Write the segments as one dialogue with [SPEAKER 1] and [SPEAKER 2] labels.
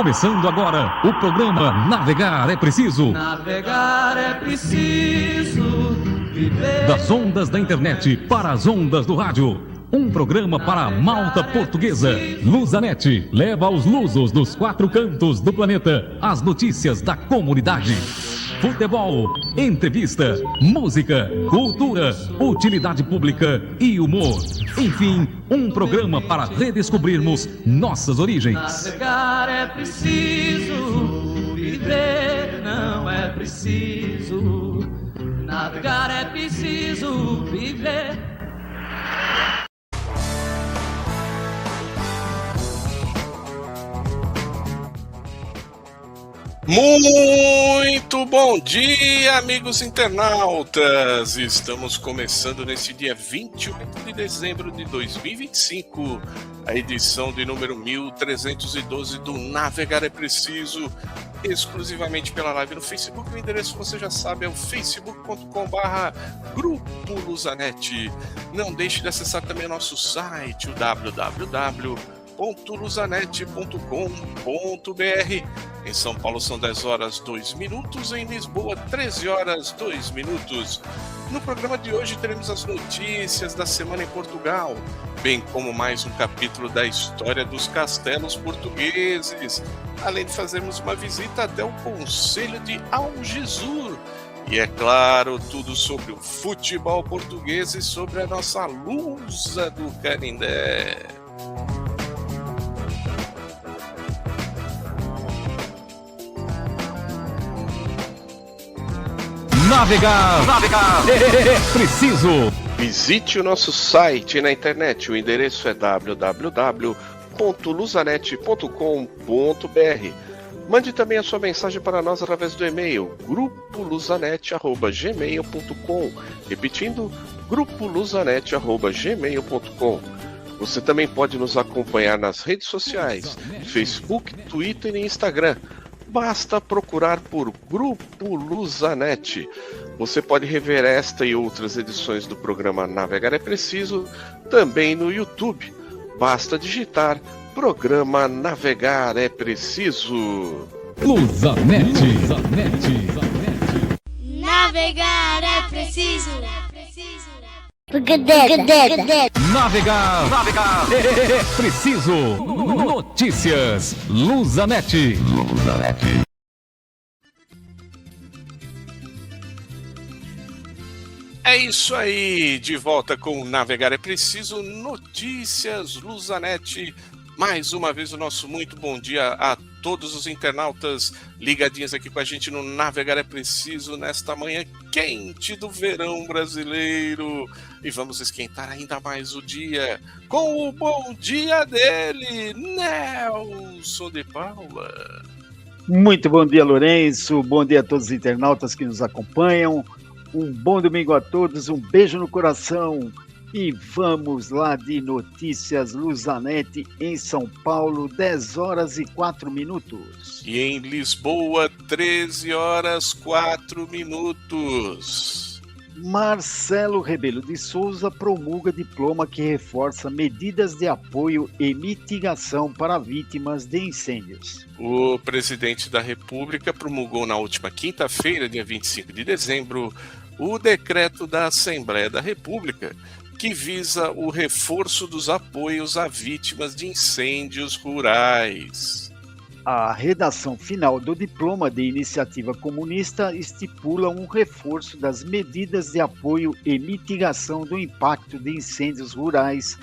[SPEAKER 1] Começando agora o programa Navegar é Preciso.
[SPEAKER 2] Navegar é preciso viver.
[SPEAKER 1] Das ondas da internet para as ondas do rádio. Um programa para a malta portuguesa. Lusanet leva aos lusos dos 4 cantos do planeta as notícias da comunidade. Futebol, entrevista, música, cultura, utilidade pública e humor. Enfim, um programa para redescobrirmos nossas origens.
[SPEAKER 2] Navegar é preciso, viver não é preciso. Navegar é preciso, viver.
[SPEAKER 3] Muito bom dia, amigos internautas! Estamos começando nesse dia 28 de dezembro de 2025, a edição de número 1312 do Navegar é Preciso, exclusivamente pela live no Facebook. O endereço você já sabe, é o facebook.com/Grupo Lusanet. Não deixe de acessar também o nosso site, o www.lusanet.com.br. Em São Paulo são 10 horas 2 minutos, em Lisboa 13 horas 2 minutos. No programa de hoje teremos as notícias da semana em Portugal, bem como mais um capítulo da história dos castelos portugueses, além de fazermos uma visita até o Conselho de Algesur. E é claro, tudo sobre o futebol português e sobre a nossa Lusa do Canindé.
[SPEAKER 1] Navegar é preciso.
[SPEAKER 3] Visite o nosso site na internet. O endereço é www.lusanet.com.br. Mande também a sua mensagem para nós através do e-mail grupolusanet@gmail.com. Repetindo, grupolusanet@gmail.com. Você também pode nos acompanhar nas redes sociais, Facebook, Twitter e Instagram. Basta procurar por Grupo Lusanet. Você pode rever esta e outras edições do programa Navegar é Preciso também no YouTube. Basta digitar Programa Navegar é Preciso.
[SPEAKER 1] Lusanet.
[SPEAKER 4] Navegar é preciso.
[SPEAKER 1] Navegar é preciso. Notícias Lusanet.
[SPEAKER 3] É isso aí, de volta com o Navegar é Preciso, Notícias Lusanet. Mais uma vez o nosso muito bom dia a todos os internautas ligadinhos aqui com a gente no Navegar é Preciso nesta manhã quente do verão brasileiro. E vamos esquentar ainda mais o dia com o bom dia dele, Nelson de Paula.
[SPEAKER 5] Muito bom dia, Lourenço. Bom dia a todos os internautas que nos acompanham. Um bom domingo a todos, um beijo no coração. E vamos lá de Notícias Lusanet em São Paulo, 10 horas e 4 minutos.
[SPEAKER 3] E em Lisboa, 13 horas 4 minutos.
[SPEAKER 5] Marcelo Rebelo de Souza promulga diploma que reforça medidas de apoio e mitigação para vítimas de incêndios.
[SPEAKER 3] O presidente da República promulgou na última quinta-feira, dia 25 de dezembro, o decreto da Assembleia da República que visa o reforço dos apoios a vítimas de incêndios rurais.
[SPEAKER 5] A redação final do diploma de iniciativa comunista estipula um reforço das medidas de apoio e mitigação do impacto de incêndios rurais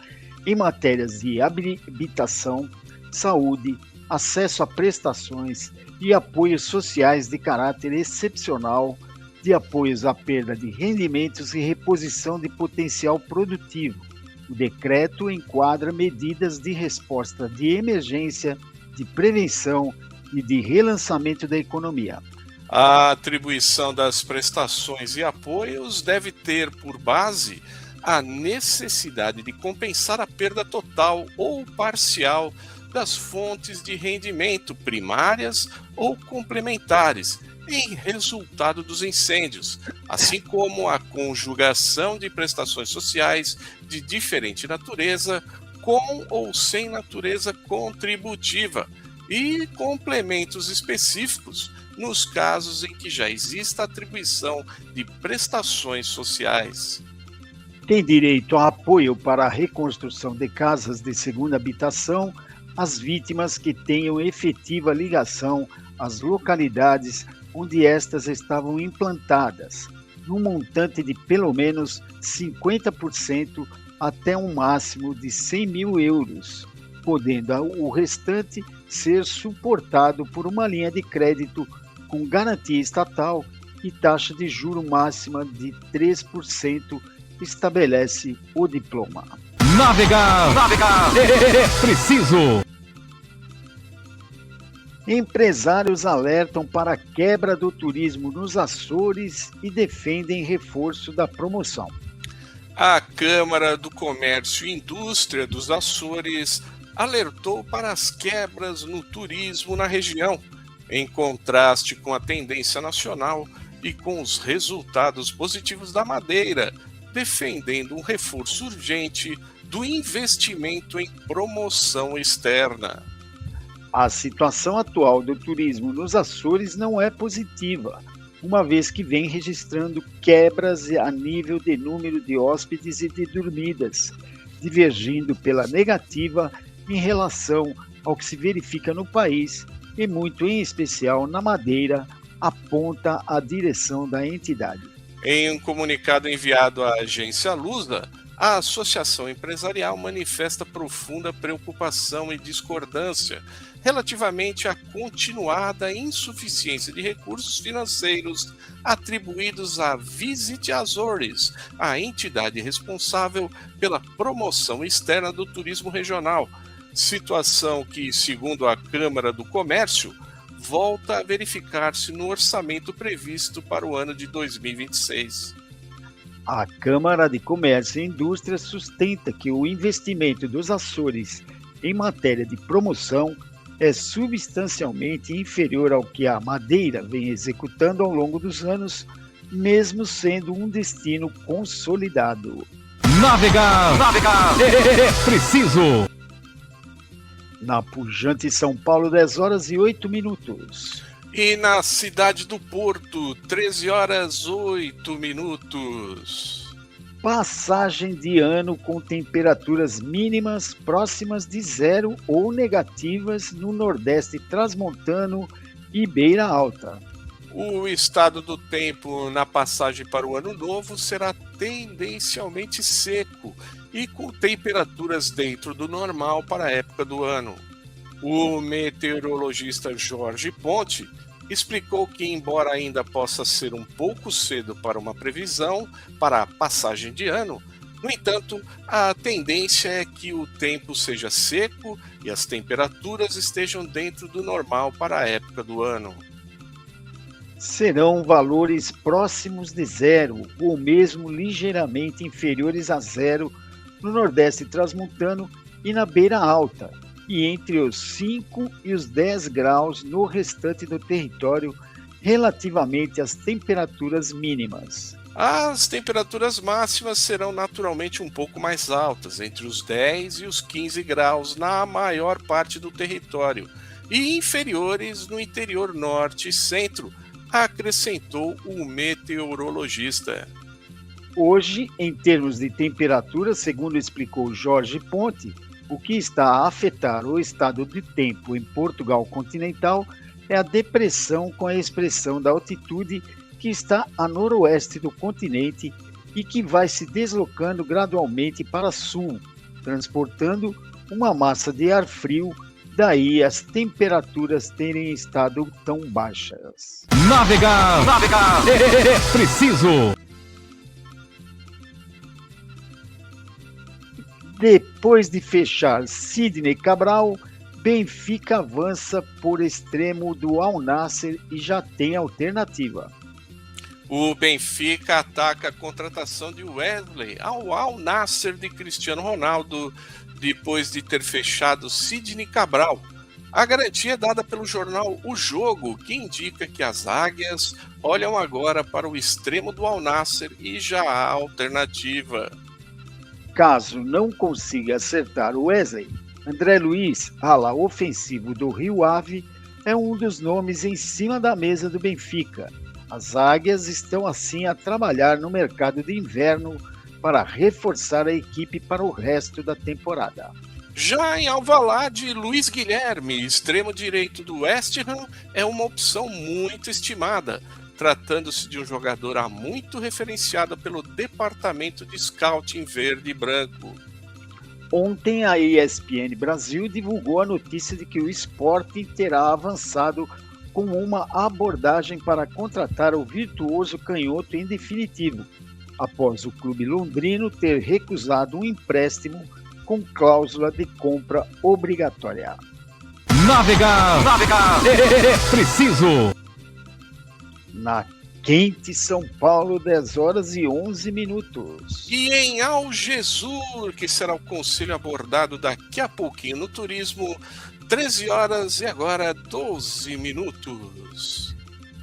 [SPEAKER 5] em matérias de habitação, saúde, acesso a prestações e apoios sociais de caráter excepcional, de apoios à perda de rendimentos e reposição de potencial produtivo. O decreto enquadra medidas de resposta de emergência, de prevenção e de relançamento da economia.
[SPEAKER 3] A atribuição das prestações e apoios deve ter por base a necessidade de compensar a perda total ou parcial das fontes de rendimento primárias ou complementares em resultado dos incêndios, assim como a conjugação de prestações sociais de diferente natureza com ou sem natureza contributiva, e complementos específicos nos casos em que já exista atribuição de prestações sociais.
[SPEAKER 5] Tem direito a apoio para a reconstrução de casas de segunda habitação as vítimas que tenham efetiva ligação às localidades onde estas estavam implantadas, num montante de pelo menos 50% até um máximo de 100 mil euros, podendo o restante ser suportado por uma linha de crédito com garantia estatal e taxa de juro máxima de 3%, estabelece o diploma.
[SPEAKER 1] Navegar é preciso.
[SPEAKER 5] Empresários alertam para a quebra do turismo nos Açores e defendem reforço da promoção.
[SPEAKER 3] A Câmara do Comércio e Indústria dos Açores alertou para as quebras no turismo na região, em contraste com a tendência nacional e com os resultados positivos da Madeira, defendendo um reforço urgente do investimento em promoção externa.
[SPEAKER 5] A situação atual do turismo nos Açores não é positiva, uma vez que vem registrando quebras a nível de número de hóspedes e de dormidas, divergindo pela negativa em relação ao que se verifica no país e muito em especial na Madeira, aponta a direção da entidade.
[SPEAKER 3] Em um comunicado enviado à agência Lusa, a Associação Empresarial manifesta profunda preocupação e discordância relativamente à continuada insuficiência de recursos financeiros atribuídos à Visit Azores, a entidade responsável pela promoção externa do turismo regional, situação que, segundo a Câmara do Comércio, volta a verificar-se no orçamento previsto para o ano de 2026.
[SPEAKER 5] A Câmara de Comércio e Indústria sustenta que o investimento dos Açores em matéria de promoção é substancialmente inferior ao que a Madeira vem executando ao longo dos anos, mesmo sendo um destino consolidado.
[SPEAKER 1] Navegar é preciso.
[SPEAKER 5] Na pujante São Paulo, 10h08.
[SPEAKER 3] E na cidade do Porto, 13h08.
[SPEAKER 5] Passagem de ano com temperaturas mínimas próximas de zero ou negativas no Nordeste Transmontano e Beira Alta.
[SPEAKER 3] O estado do tempo na passagem para o Ano Novo será tendencialmente seco e com temperaturas dentro do normal para a época do ano. O meteorologista Jorge Ponte explicou que, embora ainda possa ser um pouco cedo para uma previsão para a passagem de ano, no entanto, a tendência é que o tempo seja seco e as temperaturas estejam dentro do normal para a época do ano.
[SPEAKER 5] Serão valores próximos de zero ou mesmo ligeiramente inferiores a zero no Nordeste Transmontano e na Beira Alta, e entre os 5 e os 10 graus no restante do território relativamente às temperaturas mínimas.
[SPEAKER 3] As temperaturas máximas serão naturalmente um pouco mais altas, entre os 10 e os 15 graus na maior parte do território, e inferiores no interior norte e centro, acrescentou o meteorologista.
[SPEAKER 5] Hoje, em termos de temperatura, segundo explicou Jorge Ponte, o que está a afetar o estado de tempo em Portugal continental é a depressão com a expressão da altitude que está a noroeste do continente e que vai se deslocando gradualmente para sul, transportando uma massa de ar frio, daí as temperaturas terem estado tão baixas.
[SPEAKER 1] Navegar é preciso.
[SPEAKER 5] Depois de fechar Sidney Cabral, Benfica avança por extremo do Al Nassr e já tem alternativa.
[SPEAKER 3] O Benfica ataca a contratação de Wesley ao Al Nassr de Cristiano Ronaldo, depois de ter fechado Sidney Cabral. A garantia é dada pelo jornal O Jogo, que indica que as águias olham agora para o extremo do Al Nassr e já há alternativa.
[SPEAKER 5] Caso não consiga acertar o Wesley, André Luiz, ala ofensivo do Rio Ave, é um dos nomes em cima da mesa do Benfica. As águias estão assim a trabalhar no mercado de inverno para reforçar a equipe para o resto da temporada.
[SPEAKER 3] Já em Alvalade, Luiz Guilherme, extremo direito do West Ham, é uma opção muito estimada, tratando-se de um jogador há muito referenciado pelo departamento de scouting verde e branco.
[SPEAKER 5] Ontem a ESPN Brasil divulgou a notícia de que o Sporting terá avançado com uma abordagem para contratar o virtuoso canhoto em definitivo, após o clube londrino ter recusado um empréstimo com cláusula de compra obrigatória.
[SPEAKER 1] Navegar é preciso.
[SPEAKER 5] Na quente São Paulo, 10h11.
[SPEAKER 3] E em Algesur, que será o conselho abordado daqui a pouquinho no turismo, 13h e agora 12.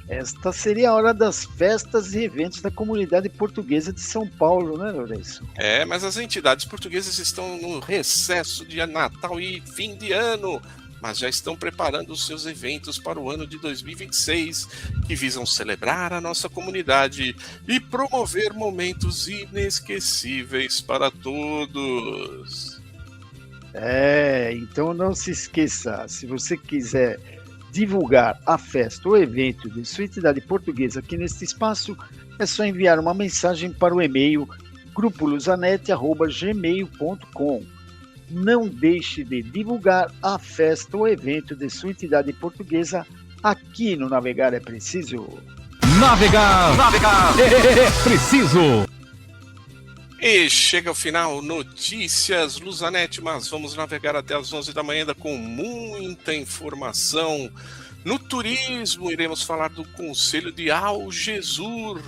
[SPEAKER 5] Esta seria a hora das festas e eventos da comunidade portuguesa de São Paulo, né, Lourenço?
[SPEAKER 3] Mas as entidades portuguesas estão no recesso de Natal e fim de ano, mas já estão preparando os seus eventos para o ano de 2026, que visam celebrar a nossa comunidade e promover momentos inesquecíveis para todos.
[SPEAKER 5] Então não se esqueça, se você quiser divulgar a festa ou evento de sua entidade portuguesa aqui neste espaço, é só enviar uma mensagem para o e-mail grupolusanet@gmail.com. Não deixe de divulgar a festa ou evento de sua entidade portuguesa aqui no Navegar é Preciso.
[SPEAKER 1] Navegar é preciso.
[SPEAKER 3] E chega ao final, notícias Luzanet, mas vamos navegar até as 11 da manhã ainda com muita informação. No turismo, iremos falar do Conselho de Algesur.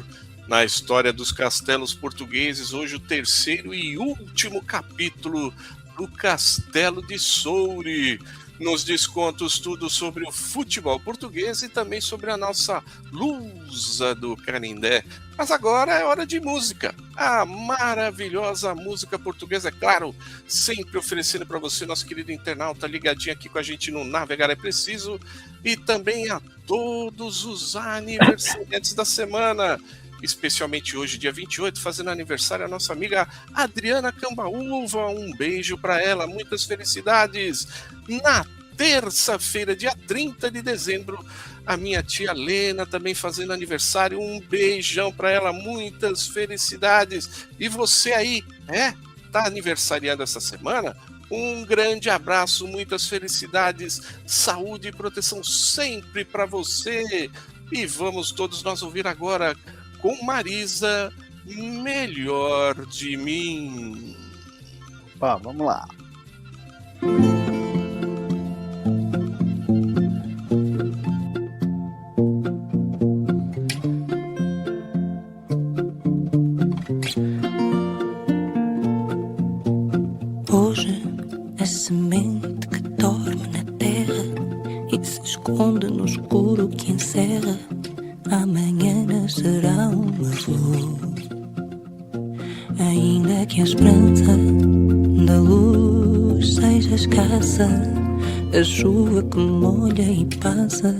[SPEAKER 3] Na história dos castelos portugueses, hoje o terceiro e último capítulo do Castelo de Soure. Nos descontos, tudo sobre o futebol português e também sobre a nossa Lusa do Canindé. Mas agora é hora de música. A maravilhosa música portuguesa, é claro, sempre oferecendo para você, nosso querido internauta, ligadinho aqui com a gente no Navegar é Preciso, e também a todos os aniversariantes da semana. Especialmente hoje, dia 28, fazendo aniversário a nossa amiga Adriana Cambaúva. Um beijo para ela, muitas felicidades. Na terça-feira, dia 30 de dezembro, a minha tia Lena também fazendo aniversário. Um beijão para ela, muitas felicidades. E você aí, tá aniversariando essa semana? Um grande abraço, muitas felicidades, saúde e proteção sempre para você. E vamos todos nós ouvir agora com Marisa, Melhor de Mim.
[SPEAKER 5] Vamos lá.
[SPEAKER 6] Hoje é semente que dorme na terra e se esconde no escuro que encerra. Amanhã nascerá uma flor. Ainda que a esperança da luz seja escassa, a chuva que molha e passa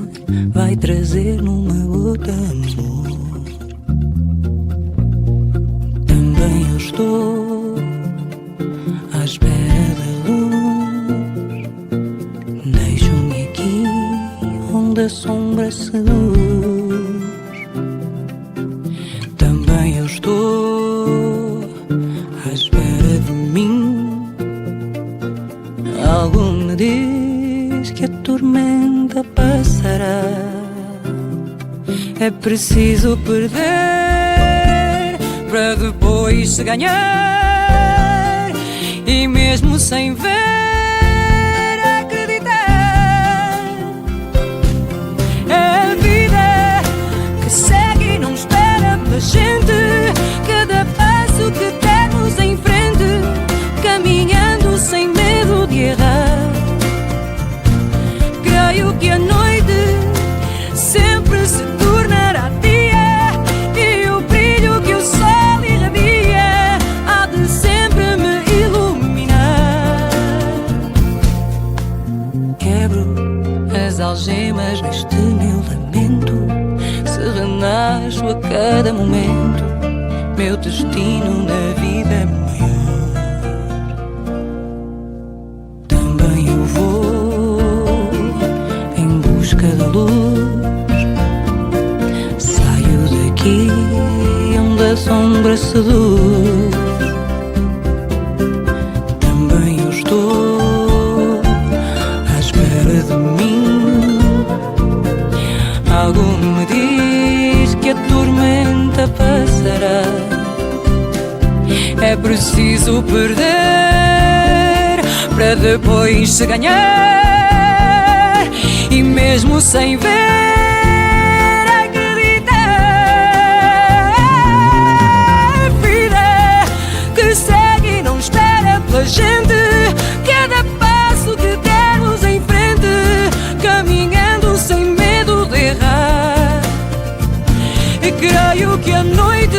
[SPEAKER 6] vai trazer numa gota amor. Também eu estou à espera da luz. Deixo-me aqui onde a sombra seduz. Também eu estou à espera de mim. Algo me diz que a tormenta passará. É preciso perder para depois se ganhar. E mesmo sem ver, acreditar. É a vida que segue e não espera pela gente. Cada passo que temos em frente, caminhando sem medo de errar. Creio que a noite sempre se tornará dia, e o brilho que o sol irradia há de sempre me iluminar. acho a cada momento, meu destino na vida é maior. Também eu vou em busca da luz, saio daqui onde a sombra seduz. Também eu estou à espera de mim. Algo me diz que a tormenta passará. É preciso perder para depois se ganhar, e mesmo sem ver, acreditar. A vida que segue e não espera pela gente. Cada passo que dermos em frente, caminhando sem medo de errar. E creio que a noite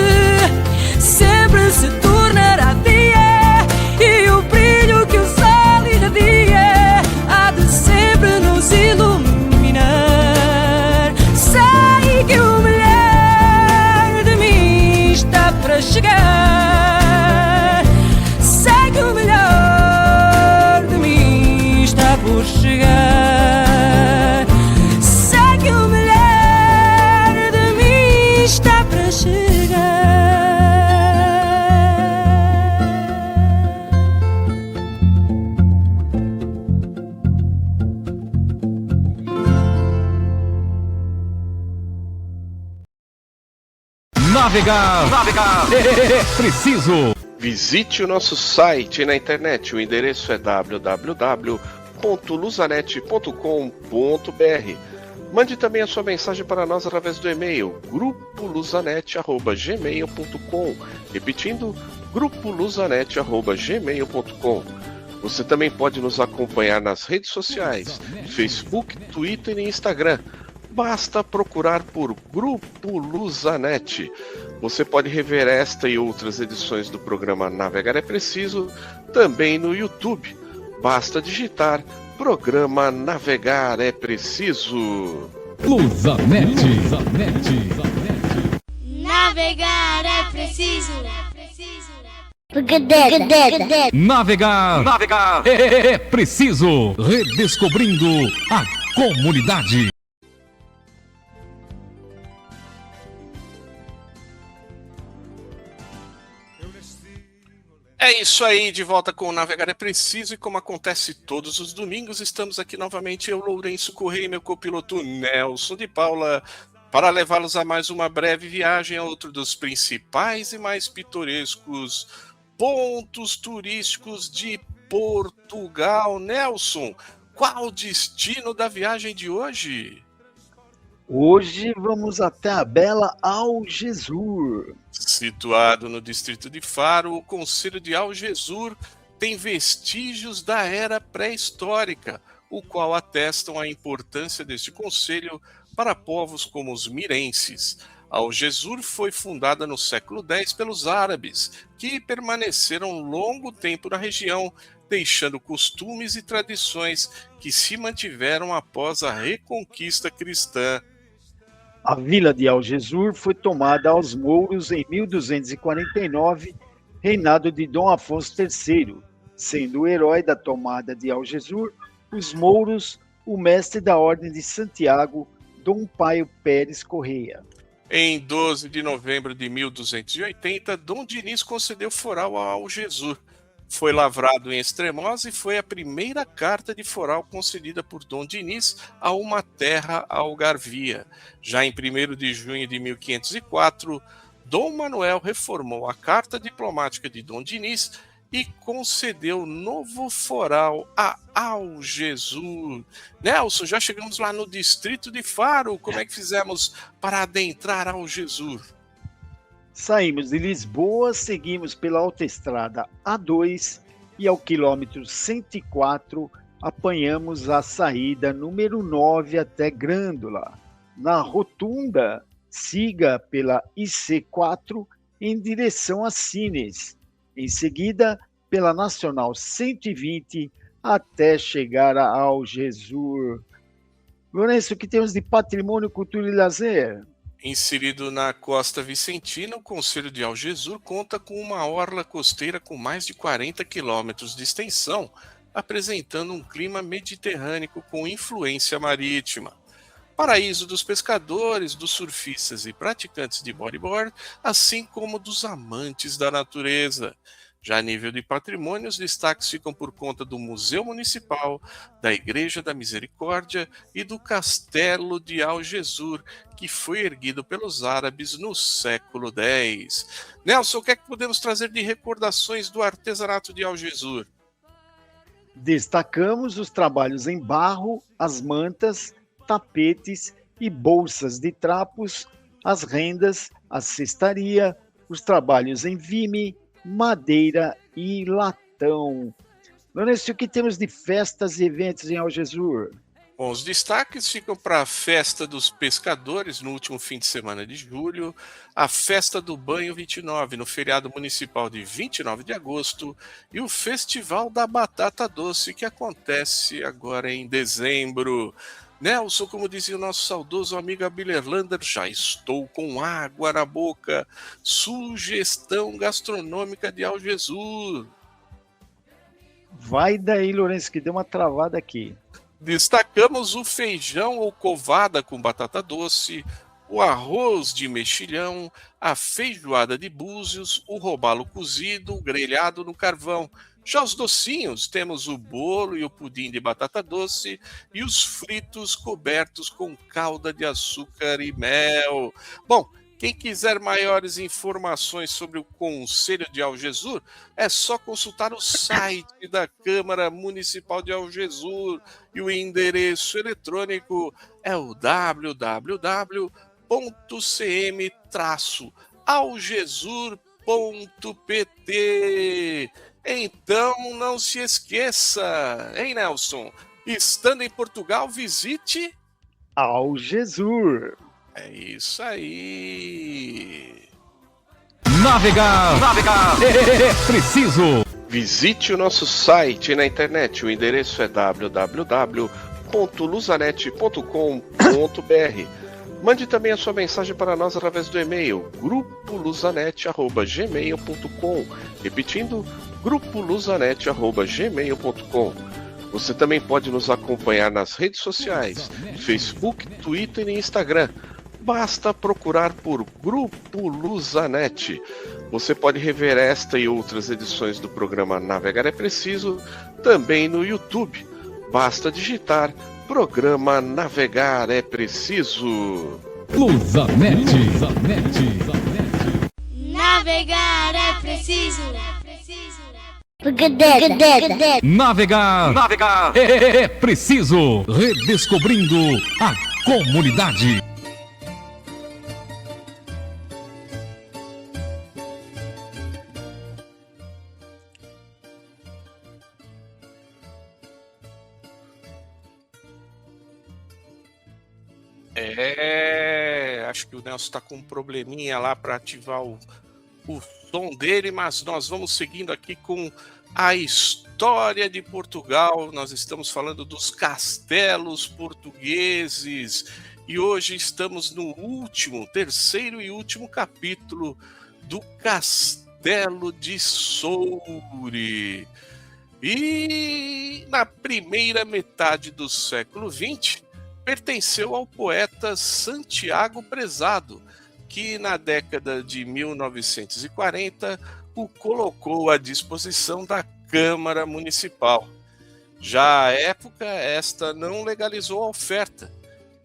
[SPEAKER 6] sempre se tornará dia, e o brilho que o sol irradia há de sempre nos iluminar. Sei que o melhor de mim está para chegar. Sei que o melhor de mim está por chegar. Sei que o melhor de mim está para chegar.
[SPEAKER 1] Navegar é preciso.
[SPEAKER 3] Visite o nosso site na internet. O endereço é www.luzanet.com.br. Mande também a sua mensagem para nós através do e-mail grupoluzanet@gmail.com. Repetindo, grupoluzanet@gmail.com. Você também pode nos acompanhar nas redes sociais, Facebook, Twitter e Instagram. Basta procurar por Grupo Luzanet. Você pode rever esta e outras edições do programa Navegar é Preciso também no YouTube. Basta digitar Programa Navegar é Preciso.
[SPEAKER 1] Luzanet.
[SPEAKER 4] Navegar é preciso.
[SPEAKER 1] Navegar é preciso. Redescobrindo a comunidade.
[SPEAKER 3] É isso aí, de volta com o Navegar é Preciso, e como acontece todos os domingos, estamos aqui novamente, eu, Lourenço Correia, e meu copiloto Nelson de Paula, para levá-los a mais uma breve viagem a outro dos principais e mais pitorescos pontos turísticos de Portugal. Nelson, qual o destino da viagem de hoje?
[SPEAKER 5] Hoje vamos até a bela Algesur.
[SPEAKER 3] Situado no distrito de Faro, o concelho de Algesur tem vestígios da era pré-histórica, o qual atestam a importância deste concelho para povos como os mirenses. Algesur foi fundada no século X pelos árabes, que permaneceram longo tempo na região, deixando costumes e tradições que se mantiveram após a reconquista cristã.
[SPEAKER 5] A vila de Algesur foi tomada aos mouros em 1249, reinado de Dom Afonso III, sendo o herói da tomada de Algesur, os mouros, o mestre da Ordem de Santiago, Dom Paio Pérez Correia.
[SPEAKER 3] Em 12 de novembro de 1280, Dom Dinis concedeu foral a Algesur. Foi lavrado em Estremoz e foi a primeira carta de foral concedida por Dom Dinis a uma terra algarvia. Já em 1º de junho de 1504, Dom Manuel reformou a carta diplomática de Dom Dinis e concedeu novo foral a Algesur. Nelson, já chegamos lá no distrito de Faro. Como é que fizemos para adentrar Algesur?
[SPEAKER 5] Saímos de Lisboa, seguimos pela autoestrada A2 e ao quilômetro 104 apanhamos a saída número 9 até Grândola. Na rotunda, siga pela IC4 em direção a Sines. Em seguida, pela Nacional 120 até chegar a Algesur. Lourenço, o que temos de patrimônio, cultura e lazer?
[SPEAKER 3] Inserido na costa vicentina, o concelho de Algesur conta com uma orla costeira com mais de 40 quilômetros de extensão, apresentando um clima mediterrâneo com influência marítima. Paraíso dos pescadores, dos surfistas e praticantes de bodyboard, assim como dos amantes da natureza. Já a nível de patrimônio, os destaques ficam por conta do Museu Municipal, da Igreja da Misericórdia e do Castelo de Algesur, que foi erguido pelos árabes no século X. Nelson, o que é que podemos trazer de recordações do artesanato de Algesur?
[SPEAKER 5] Destacamos os trabalhos em barro, as mantas, tapetes e bolsas de trapos, as rendas, a cestaria, os trabalhos em vime, madeira e latão. Lourenço, o que temos de festas e eventos em Algesur?
[SPEAKER 3] Bom, os destaques ficam para a Festa dos Pescadores, no último fim de semana de julho, a Festa do Banho 29, no feriado municipal de 29 de agosto, e o Festival da Batata Doce, que acontece agora em dezembro. Nelson, como dizia o nosso saudoso amigo Abilerlander, já estou com água na boca. Sugestão gastronômica de Algesur.
[SPEAKER 5] Vai daí, Lourenço, que deu uma travada aqui.
[SPEAKER 3] Destacamos o feijão ou covada com batata doce, o arroz de mexilhão, a feijoada de búzios, o robalo cozido, grelhado no carvão. Já os docinhos, temos o bolo e o pudim de batata doce e os fritos cobertos com calda de açúcar e mel. Bom, quem quiser maiores informações sobre o Concelho de Algesur, é só consultar o site da Câmara Municipal de Algesur e o endereço eletrônico é o www.cm-algesur.pt. Então não se esqueça, hein, Nelson? Estando em Portugal, visite
[SPEAKER 5] Algesur.
[SPEAKER 3] É isso aí.
[SPEAKER 1] Navegar é preciso.
[SPEAKER 3] Visite o nosso site na internet. O endereço é www.luzanet.com.br. Mande também a sua mensagem para nós através do e-mail grupoluzanet@gmail.com. Repetindo, grupoluzanet@gmail.com. Você também pode nos acompanhar nas redes sociais, Facebook, Twitter e Instagram. Basta procurar por Grupo Luzanet. Você pode rever esta e outras edições do programa Navegar é Preciso também no YouTube. Basta digitar Programa Navegar é Preciso.
[SPEAKER 1] Luzanet.
[SPEAKER 4] Navegar é preciso.
[SPEAKER 1] Navegar é preciso. Redescobrindo a comunidade.
[SPEAKER 3] Acho que o Nelson está com um probleminha lá para ativar o som dele, mas nós vamos seguindo aqui com a história de Portugal. Nós estamos falando dos castelos portugueses e hoje estamos no terceiro e último capítulo do Castelo de Soure. E na primeira metade do século XX, pertenceu ao poeta Santiago Prezado, que na década de 1940 o colocou à disposição da Câmara Municipal. Já à época, esta não legalizou a oferta,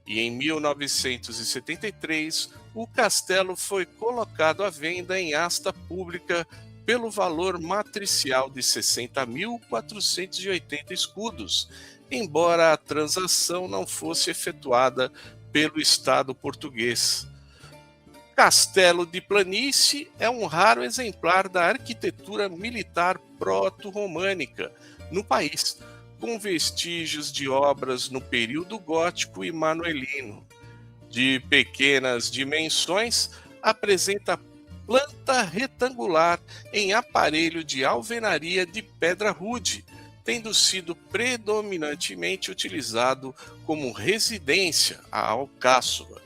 [SPEAKER 3] e em 1973 o castelo foi colocado à venda em asta pública pelo valor matricial de 60.480 escudos, embora a transação não fosse efetuada pelo Estado português. Castelo de Planície é um raro exemplar da arquitetura militar proto-românica no país, com vestígios de obras no período gótico e manuelino. De pequenas dimensões, apresenta planta retangular em aparelho de alvenaria de pedra rude, tendo sido predominantemente utilizado como residência, a alcáçova.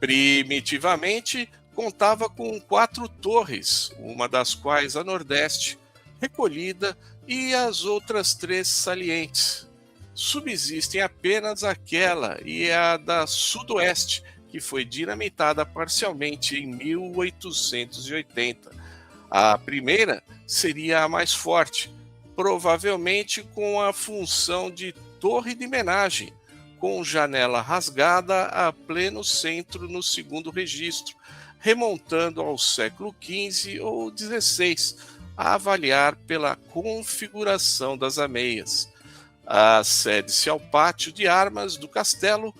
[SPEAKER 3] Primitivamente, contava com 4 torres, uma das quais a nordeste, recolhida, e as outras 3 salientes. Subsistem apenas aquela e a da sudoeste, que foi dinamitada parcialmente em 1880. A primeira seria a mais forte, provavelmente com a função de torre de menagem, com janela rasgada a pleno centro no segundo registro, remontando ao século XV ou XVI, a avaliar pela configuração das ameias. Acede-se ao pátio de armas do castelo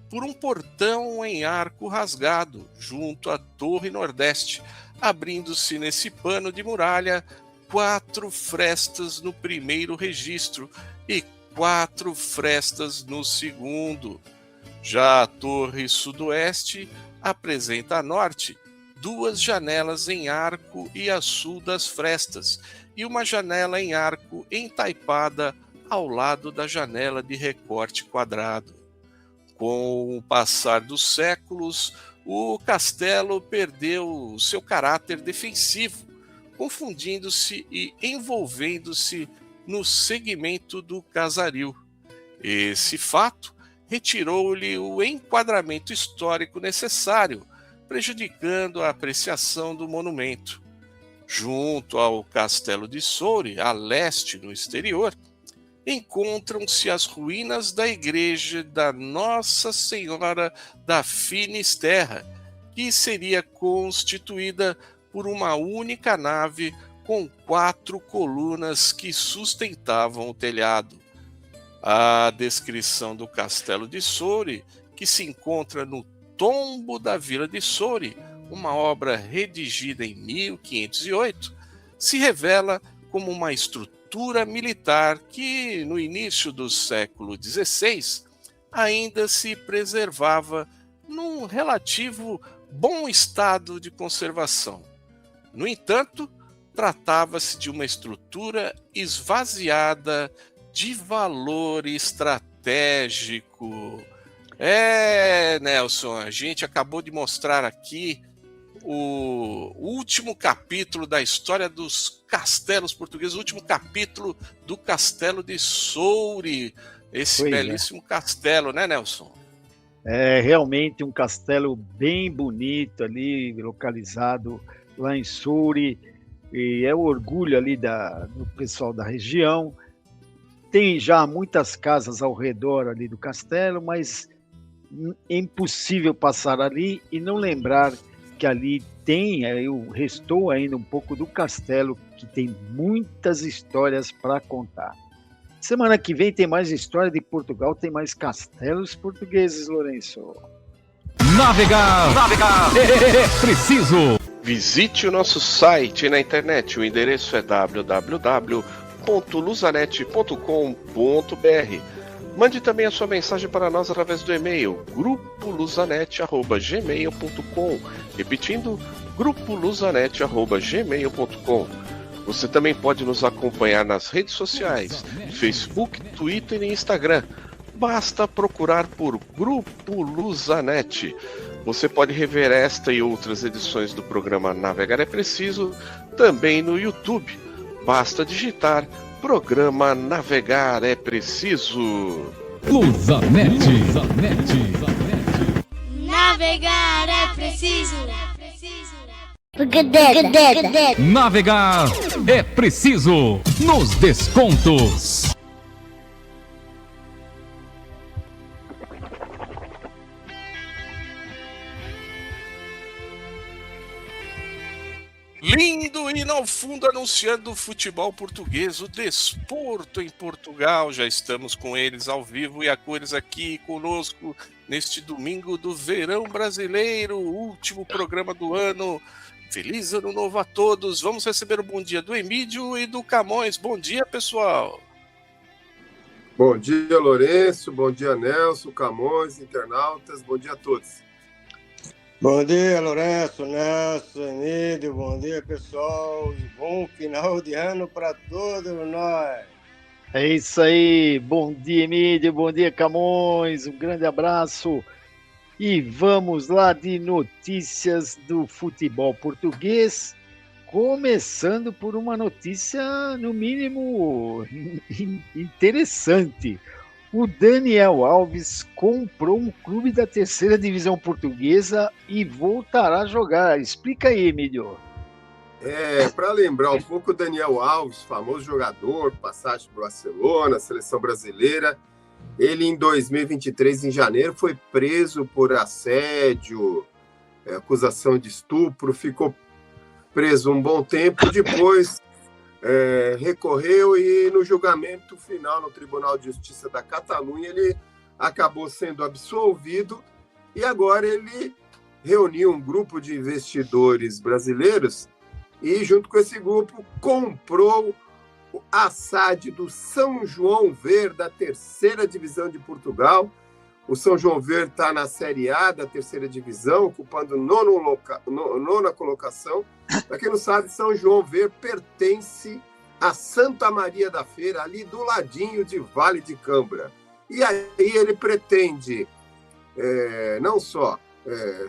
[SPEAKER 3] por um portão em arco rasgado, junto à torre nordeste, abrindo-se nesse pano de muralha 4 frestas no primeiro registro e 4 frestas no segundo. Já a torre sudoeste apresenta a norte 2 janelas em arco e a sul das frestas, e uma janela em arco entaipada ao lado da janela de recorte quadrado. Com o passar dos séculos, o castelo perdeu seu caráter defensivo, confundindo-se e envolvendo-se no segmento do casaril. Esse fato retirou-lhe o enquadramento histórico necessário, prejudicando a apreciação do monumento. Junto ao Castelo de Soure, a leste no exterior, encontram-se as ruínas da igreja da Nossa Senhora da Finisterra, que seria constituída por uma única nave com 4 colunas que sustentavam o telhado. A descrição do Castelo de Soure, que se encontra no Tombo da Vila de Soure, uma obra redigida em 1508, se revela como uma estrutura militar que, no início do século XVI, ainda se preservava num relativo bom estado de conservação. No entanto, tratava-se de uma estrutura esvaziada de valor estratégico. Nelson, a gente acabou de mostrar aqui o último capítulo da história dos castelos portugueses, o último capítulo do Castelo de Soure, esse belíssimo castelo, né, Nelson?
[SPEAKER 5] É realmente um castelo bem bonito ali, localizado lá em Soure, e é o orgulho ali do pessoal da região. Tem já muitas casas ao redor ali do castelo, mas é impossível passar ali e não lembrar que ali restou ainda um pouco do castelo, que tem muitas histórias para contar. Semana que vem tem mais história de Portugal, tem mais castelos portugueses, Lourenço.
[SPEAKER 1] Navegar é preciso.
[SPEAKER 3] Visite o nosso site na internet, o endereço é www.luzanet.com.br. Mande também a sua mensagem para nós através do e-mail grupoluzanet@gmail.com, repetindo, grupoluzanet@gmail.com. Você também pode nos acompanhar nas redes sociais, Facebook, Twitter e Instagram. Basta procurar por Grupo Luzanet. Você pode rever esta e outras edições do programa Navegar é Preciso também no YouTube. Basta digitar Programa Navegar é Preciso.
[SPEAKER 1] Luzanet.
[SPEAKER 4] Navegar é preciso.
[SPEAKER 1] Navegar é preciso nos descontos.
[SPEAKER 3] Lindo hino ao fundo anunciando o futebol português, o desporto em Portugal. Já estamos com eles ao vivo e a cores aqui conosco neste domingo do verão brasileiro, último programa do ano. Feliz ano novo a todos. Vamos receber o bom dia do Emídio e do Camões. Bom dia, pessoal.
[SPEAKER 7] Bom dia, Lourenço. Bom dia, Nelson, Camões, internautas. Bom dia a todos.
[SPEAKER 8] Bom dia, Lourenço, Nelson, Emílio, bom dia, pessoal, e bom final de ano para todos nós.
[SPEAKER 5] É isso aí, bom dia, Emílio, bom dia, Camões, um grande abraço. E vamos lá de notícias do futebol português, começando por uma notícia, no mínimo, interessante. O Daniel Alves comprou um clube da terceira divisão portuguesa e voltará a jogar. Explica aí, Emílio.
[SPEAKER 7] Para lembrar um pouco, o Daniel Alves, famoso jogador, passagem por Barcelona, seleção brasileira, ele em 2023, em janeiro, foi preso por assédio, acusação de estupro, ficou preso um bom tempo, depois recorreu e no julgamento final no Tribunal de Justiça da Catalunha ele acabou sendo absolvido e agora ele reuniu um grupo de investidores brasileiros e junto com esse grupo comprou a SAD do São João Ver, da terceira divisão de Portugal. O São João Ver está na Série A da terceira divisão, ocupando nona colocação. Para quem não sabe, São João Ver pertence a Santa Maria da Feira, ali do ladinho de Vale de Cambra. E aí ele pretende não só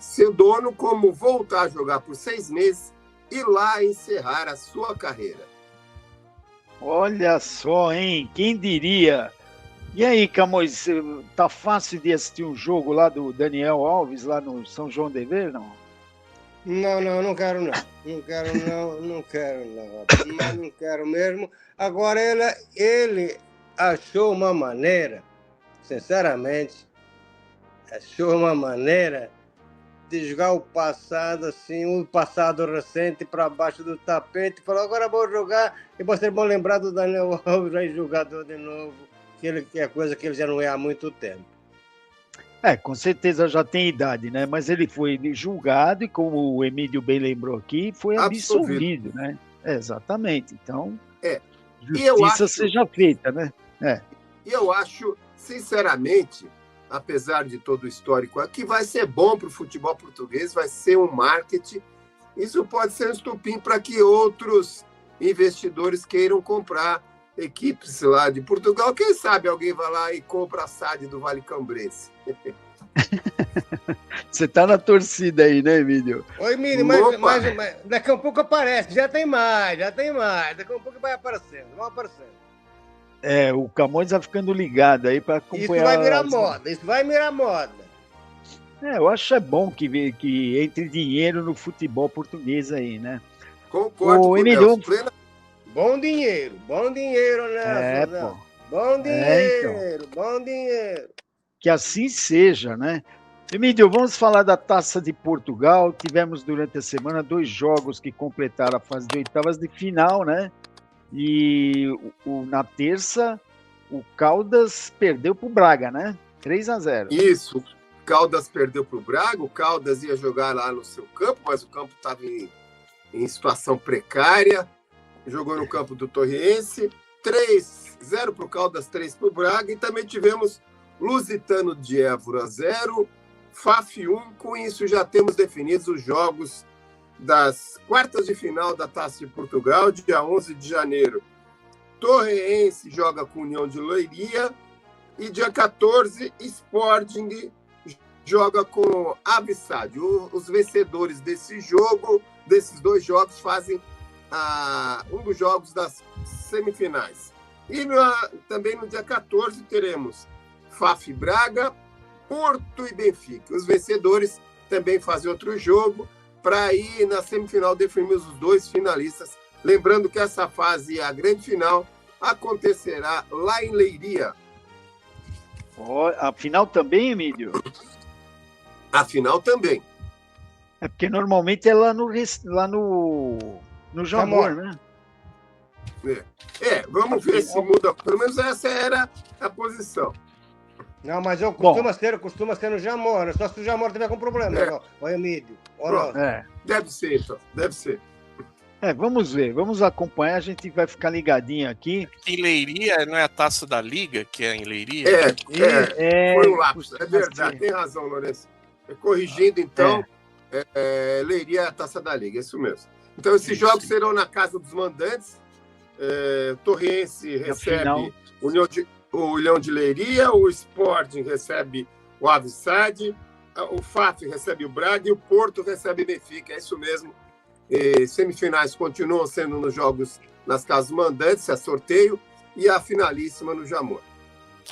[SPEAKER 7] ser dono, como voltar a jogar por 6 meses e lá encerrar a sua carreira.
[SPEAKER 5] Olha só, hein? Quem diria? E aí, Camões, tá fácil de assistir um jogo lá do Daniel Alves, lá no São João de Ver, não?
[SPEAKER 8] Não quero não. Não quero mesmo. Agora, ele achou uma maneira, sinceramente, de jogar o passado, assim, o passado recente para baixo do tapete. Falou, agora vou jogar e vocês vão lembrar do Daniel Alves aí, jogador de novo, que é coisa que ele já não é há muito tempo.
[SPEAKER 5] Com certeza já tem idade, né? Mas ele foi julgado e, como o Emílio bem lembrou aqui, foi absolvido, né? Exatamente. Então, justiça seja feita, né?
[SPEAKER 7] E eu acho, sinceramente, apesar de todo o histórico, que vai ser bom para o futebol português, vai ser um marketing. Isso pode ser um estupim para que outros investidores queiram comprar equipes lá de Portugal. Quem sabe alguém vai lá e compra a SAD do Vale Cambrense.
[SPEAKER 5] Você tá na torcida aí, né, Emílio?
[SPEAKER 8] Oi, Emílio, mas daqui a pouco aparece, já tem mais. Daqui a pouco vai aparecendo,
[SPEAKER 5] o Camões vai ficando ligado aí para acompanhar.
[SPEAKER 8] Isso vai virar moda.
[SPEAKER 5] Eu acho bom que entre dinheiro no futebol português aí, né?
[SPEAKER 7] Concordo com o
[SPEAKER 5] Emílio.
[SPEAKER 8] Bom dinheiro, né? Bom dinheiro.
[SPEAKER 5] Que assim seja, né? Emílio, vamos falar da Taça de Portugal. Tivemos durante a semana 2 jogos que completaram a fase de oitavas de final, né? E na terça, o Caldas perdeu para o Braga, né? 3-0.
[SPEAKER 7] Isso, o Caldas perdeu para o Braga. O Caldas ia jogar lá no seu campo, mas o campo estava em situação precária. Jogou no campo do Torriense. 3-0 para o Caldas, 3 para o Braga. E também tivemos Lusitano de Évora 0, FAF 1. Com isso, já temos definidos os jogos das quartas de final da Taça de Portugal, dia 11 de janeiro. Torreense joga com União de Leiria e dia 14, Sporting joga com Avissade. Os vencedores desses 2 jogos fazem um dos jogos das semifinais. E também no dia 14 teremos FAF Braga, Porto e Benfica. Os vencedores também fazem outro jogo para ir na semifinal definirmos os 2 finalistas. Lembrando que essa fase, a grande final, acontecerá lá em Leiria.
[SPEAKER 5] A final também, Emílio?
[SPEAKER 7] A final também.
[SPEAKER 5] É porque normalmente é lá no Jamor, né?
[SPEAKER 7] Vamos ver se muda. Pelo menos essa era a posição.
[SPEAKER 8] Não, mas costuma ser no Jamor. Só se o Jamor tiver com problema. Olha, Emílio.
[SPEAKER 7] Deve ser, então. Deve ser.
[SPEAKER 5] Vamos ver. Vamos acompanhar. A gente vai ficar ligadinho aqui.
[SPEAKER 3] Em Leiria, não é a Taça da Liga, que é em Leiria?
[SPEAKER 7] Foi um lapso. É verdade. Tem razão, Lourenço. Corrigindo, então, Leiria é a Taça da Liga. É isso mesmo. Então, esses jogos serão na casa dos mandantes. Torriense recebe o União de Leiria, o Sporting recebe o Avissade, o FAF recebe o Braga e o Porto recebe o Benfica, é isso mesmo. Semifinais continuam sendo nos jogos nas casas mandantes, a sorteio, e a finalíssima no Jamor.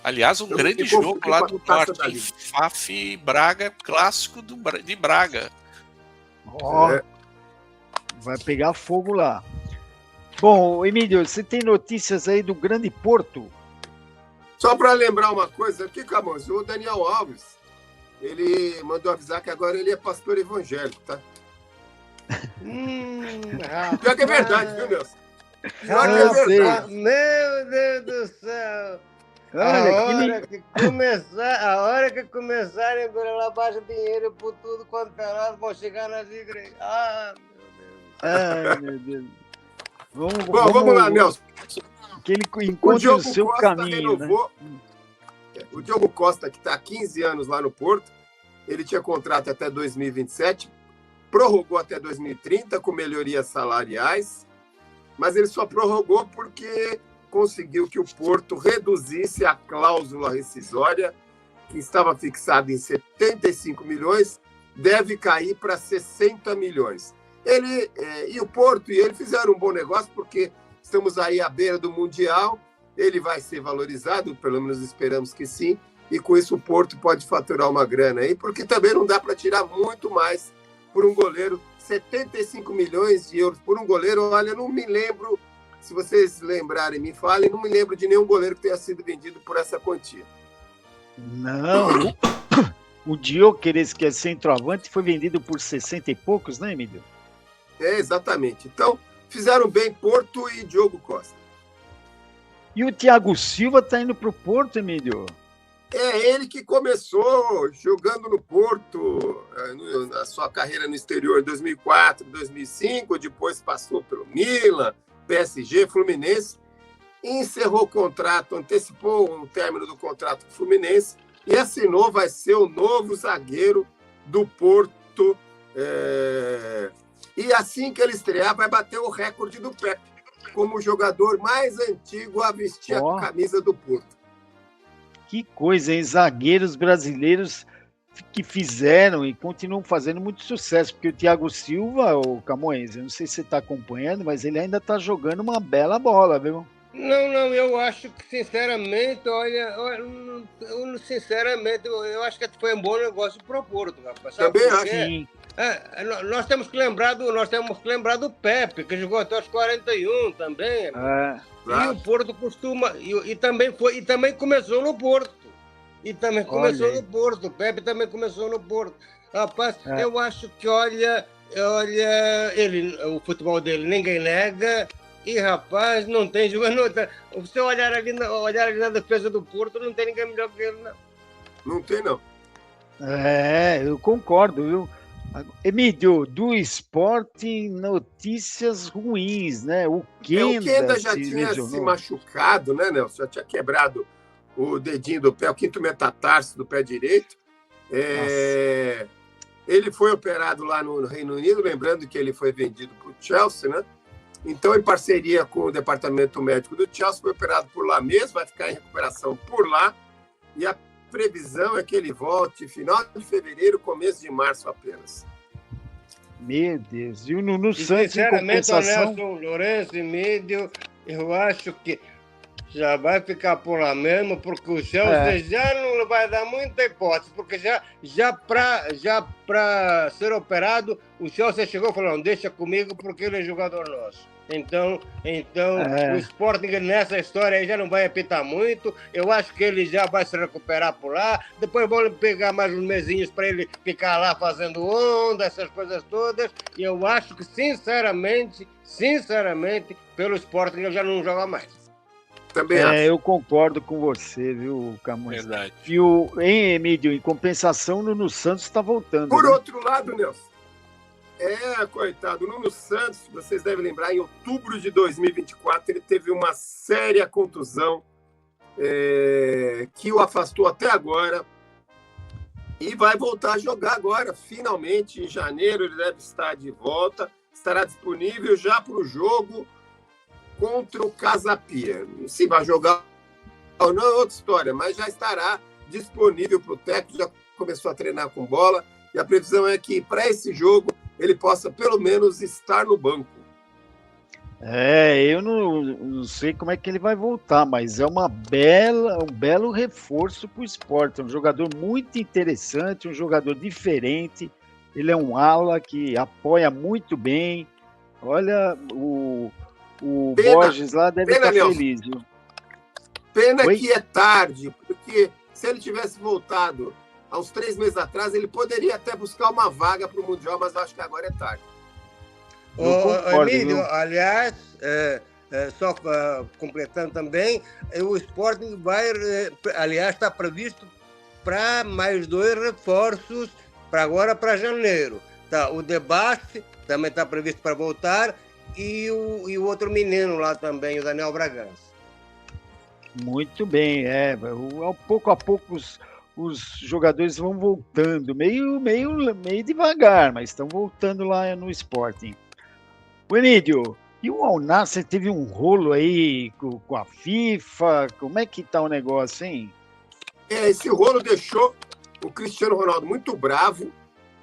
[SPEAKER 3] Aliás, um grande jogo lá do norte, FAF e Braga, clássico de Braga.
[SPEAKER 5] Vai pegar fogo lá. Bom, Emílio, você tem notícias aí do Grande Porto?
[SPEAKER 7] Só para lembrar uma coisa aqui, Camões, o Daniel Alves, ele mandou avisar que agora ele é pastor evangélico, tá? Pior que é verdade, viu, Nelson? Pior que é verdade.
[SPEAKER 8] Meu Deus do céu! A hora que começarem a lá baixa dinheiro por tudo quanto é lado, vão chegar nas igrejas.
[SPEAKER 5] Meu Deus.
[SPEAKER 7] Vamos lá, Nelson.
[SPEAKER 5] Que ele encontre o seu caminho,
[SPEAKER 7] renovou, né? O Diogo Costa, que está há 15 anos lá no Porto, ele tinha contrato até 2027, prorrogou até 2030 com melhorias salariais, mas ele só prorrogou porque conseguiu que o Porto reduzisse a cláusula rescisória, que estava fixada em 75 milhões, deve cair para 60 milhões. E o Porto e ele fizeram um bom negócio, porque estamos aí à beira do Mundial, ele vai ser valorizado, pelo menos esperamos que sim, e com isso o Porto pode faturar uma grana aí, porque também não dá para tirar muito mais por um goleiro, 75 milhões de euros por um goleiro. Olha, eu não me lembro, se vocês lembrarem, me falem, não me lembro de nenhum goleiro que tenha sido vendido por essa quantia.
[SPEAKER 5] Não, o Gyökeres, que é centroavante, foi vendido por 60 e poucos, né, Emílio?
[SPEAKER 7] Exatamente. Então, fizeram bem Porto e Diogo Costa.
[SPEAKER 5] E o Thiago Silva está indo para o Porto, Emílio?
[SPEAKER 7] É ele que começou jogando no Porto, na sua carreira no exterior em 2004, 2005, depois passou pelo Milan, PSG, Fluminense, encerrou o contrato, antecipou o término do contrato com o Fluminense e assinou, vai ser o novo zagueiro do Porto. E assim que ele estrear, vai bater o recorde do Pepe, como o jogador mais antigo a vestir a camisa do Porto.
[SPEAKER 5] Que coisa, hein? Zagueiros brasileiros que fizeram e continuam fazendo muito sucesso, porque o Thiago Silva, o Camões, eu não sei se você está acompanhando, mas ele ainda está jogando uma bela bola, viu?
[SPEAKER 8] Não, eu acho que, sinceramente, eu acho que foi um bom negócio para o Porto, rapaz.
[SPEAKER 7] Também acho.
[SPEAKER 8] Nós temos que lembrar do Pepe, que jogou até os 41 também. E o Porto costuma. E também começou no Porto. O Pepe também começou no Porto. Rapaz, eu acho que, olha, o futebol dele ninguém nega. E, rapaz, não tem jogador. Se você olhar ali na defesa do Porto, não tem ninguém melhor que ele, não.
[SPEAKER 7] Não tem, não.
[SPEAKER 5] Eu concordo, viu? Emílio, do esporte, notícias ruins, né? O Kenda
[SPEAKER 7] já tinha se machucado, né, Nelson? Já tinha quebrado o dedinho do pé, o quinto metatarso do pé direito. Ele foi operado lá no Reino Unido, lembrando que ele foi vendido para o Chelsea, né? Então, em parceria com o departamento médico do Chelsea, foi operado por lá mesmo, vai ficar em recuperação por lá. E a previsão é que ele volte final de fevereiro, começo de março apenas.
[SPEAKER 5] Meu Deus. E o Nuno Santos, em compensação...
[SPEAKER 8] Nelson, Lourenço e Mídio, eu acho que já vai ficar por lá mesmo, porque o Chelsea já não vai dar muita hipótese, porque já para ser operado, o Chelsea chegou e falou, não, deixa comigo, porque ele é jogador nosso. Então o Sporting nessa história aí já não vai apitar muito. Eu acho que ele já vai se recuperar por lá. Depois vão pegar mais uns mesinhos para ele ficar lá fazendo onda, essas coisas todas. E eu acho que, sinceramente, pelo Sporting ele já não joga mais.
[SPEAKER 7] Também acho.
[SPEAKER 5] Eu concordo com você, viu, Camões?
[SPEAKER 3] Verdade.
[SPEAKER 5] E Emílio, em compensação, o Nuno Santos está voltando.
[SPEAKER 7] Por outro lado, Nelson, coitado, o Nuno Santos, vocês devem lembrar, em outubro de 2024, ele teve uma séria contusão que o afastou até agora e vai voltar a jogar agora, finalmente, em janeiro ele deve estar de volta, estará disponível já para o jogo contra o Casa Pia. Se vai jogar ou não é outra história, mas já estará disponível para o técnico, já começou a treinar com bola, e a previsão é que para esse jogo ele possa pelo menos estar no banco.
[SPEAKER 5] Eu não sei como é que ele vai voltar, mas é um belo reforço para o Sport. É um jogador muito interessante, um jogador diferente. Ele é um ala que apoia muito bem. Olha, o Borges lá deve estar feliz. Viu?
[SPEAKER 7] Pena que é tarde, porque se ele tivesse voltado há uns 3 meses atrás, ele poderia até buscar uma vaga para o Mundial, mas acho que agora é tarde.
[SPEAKER 8] Emílio, aliás, só completando também, o Sporting vai, aliás, está previsto para mais 2 reforços para janeiro. Tá, o Debate também está previsto para voltar e o outro menino lá também, o Daniel Bragança.
[SPEAKER 5] Muito bem, pouco a pouco os jogadores vão voltando, meio devagar, mas estão voltando lá no Sporting. O Emílio, e o Al Nassr teve um rolo aí com a FIFA? Como é que tá o negócio, hein?
[SPEAKER 7] Esse rolo deixou o Cristiano Ronaldo muito bravo,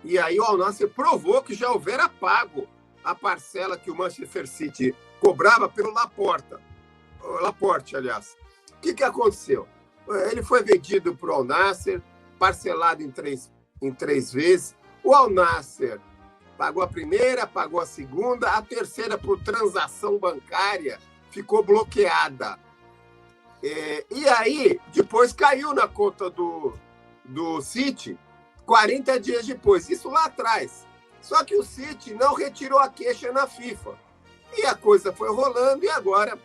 [SPEAKER 7] e aí o Al Nassr provou que já houvera pago a parcela que o Manchester City cobrava pelo Laporte, aliás. O que aconteceu? Ele foi vendido para o Al Nassr, parcelado em três vezes. O Al Nassr pagou a primeira, pagou a segunda, a terceira, por transação bancária, ficou bloqueada. E aí, depois caiu na conta do City 40 dias depois, isso lá atrás. Só que o City não retirou a queixa na FIFA. E a coisa foi rolando, e agora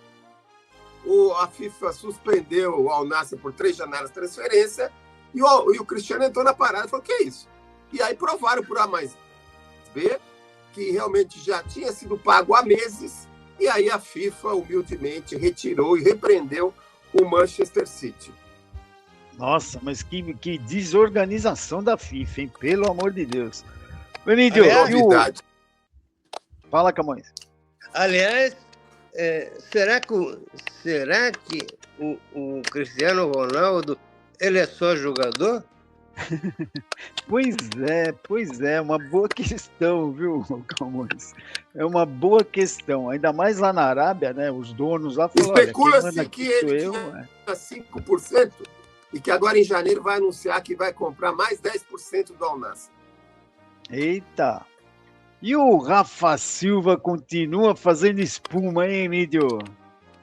[SPEAKER 7] a FIFA suspendeu o Al Nassr por 3 janelas de transferência, e o Cristiano entrou na parada e falou: que é isso? E aí provaram por A mais B que realmente já tinha sido pago há meses, e aí a FIFA humildemente retirou e repreendeu o Manchester City.
[SPEAKER 5] Nossa, mas que desorganização da FIFA, hein? Pelo amor de Deus. Emílio, Fala, Camões.
[SPEAKER 8] Aliás, será que o Cristiano Ronaldo ele é só jogador?
[SPEAKER 5] Pois é, uma boa questão, viu, Camões? É uma boa questão, ainda mais lá na Arábia, né? Os donos lá falaram:
[SPEAKER 7] especula-se que ele tinha 5%, e que agora em janeiro vai anunciar que vai comprar mais 10% do Al Nassr.
[SPEAKER 5] Eita! E o Rafa Silva continua fazendo espuma, hein, Emílio?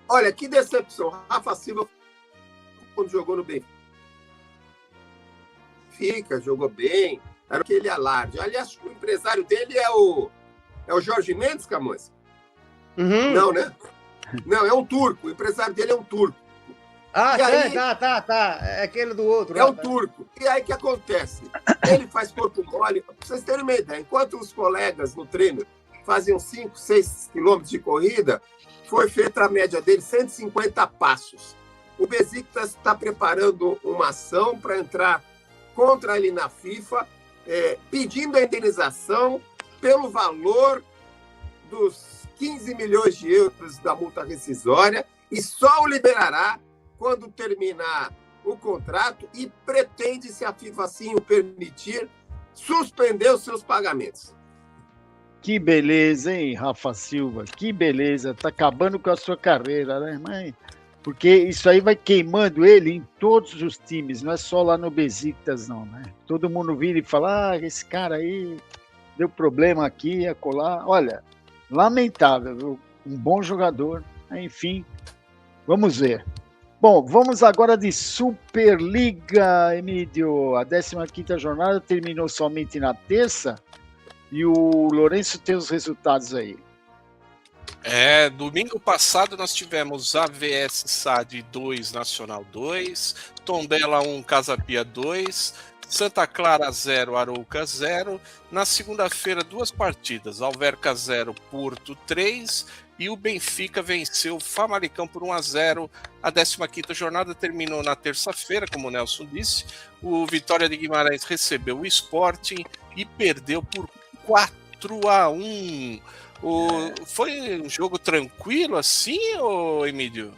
[SPEAKER 7] Olha, que decepção. Rafa Silva, quando jogou no Benfica, jogou bem, era aquele alarde. Aliás, o empresário dele é o Jorge Mendes, Camões?
[SPEAKER 8] Uhum.
[SPEAKER 7] Não, né? Não, é um turco. O empresário dele é um turco.
[SPEAKER 8] Ah, tá. É aquele do outro.
[SPEAKER 7] É um turco. E aí o que acontece? Ele faz corpo mole. Pra vocês terem uma ideia, enquanto os colegas no treino faziam 5, 6 quilômetros de corrida, foi feita a média dele 150 passos. O Besiktas está preparando uma ação para entrar contra ele na FIFA, pedindo a indenização pelo valor dos 15 milhões de euros da multa rescisória, e só o liberará quando terminar o contrato, e pretende, se a FIFA assim o permitir, suspender os seus pagamentos.
[SPEAKER 5] Que beleza, hein, Rafa Silva? Que beleza. Tá acabando com a sua carreira, né, mãe? Porque isso aí vai queimando ele em todos os times, não é só lá no Besiktas, não, né? Todo mundo vira e fala: esse cara aí deu problema aqui, acolá. Olha, lamentável, viu? Um bom jogador, enfim, vamos ver. Bom, vamos agora de Superliga, Emílio. A 15ª jornada terminou somente na terça, e o Lourenço tem os resultados aí.
[SPEAKER 3] Domingo passado nós tivemos AVS SAD 2, Nacional 2, Tondela 1, Casa Pia 2, Santa Clara 0, Arouca 0. Na segunda-feira, 2 partidas, Alverca 0, Porto 3, e o Benfica venceu o Famalicão por 1-0. A 15ª jornada terminou na terça-feira, como o Nelson disse. O Vitória de Guimarães recebeu o Sporting e perdeu por 4-1. Foi um jogo tranquilo assim, Emílio?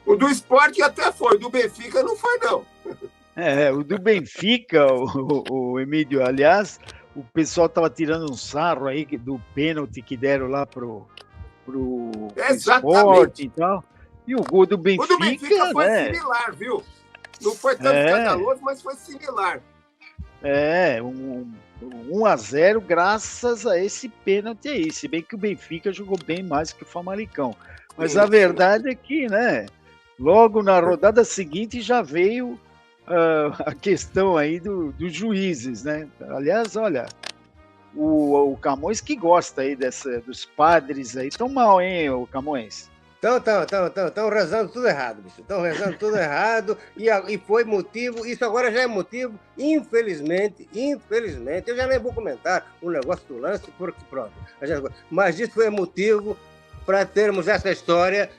[SPEAKER 7] O do Sporting até foi, do Benfica não foi, não.
[SPEAKER 5] O do Benfica, o Emílio, aliás, o pessoal estava tirando um sarro aí do pênalti que deram lá pro Sport e tal. E o gol do Benfica,
[SPEAKER 7] O do Benfica foi
[SPEAKER 5] né?
[SPEAKER 7] similar, viu? Não foi tanto escandaloso, mas foi similar.
[SPEAKER 5] 1-0 graças a esse pênalti aí. Se bem que o Benfica jogou bem mais que o Famalicão. Mas a verdade é que, né? Logo na rodada seguinte já veio a questão aí dos juízes, né? Aliás, olha, o Camões que gosta aí dos padres aí. Tão mal, hein, o Camões?
[SPEAKER 8] Estão rezando tudo errado, bicho. Estão rezando tudo errado e foi motivo, isso agora já é motivo, infelizmente, eu já nem vou comentar o negócio do lance, porque pronto. Mas isso foi motivo para termos essa história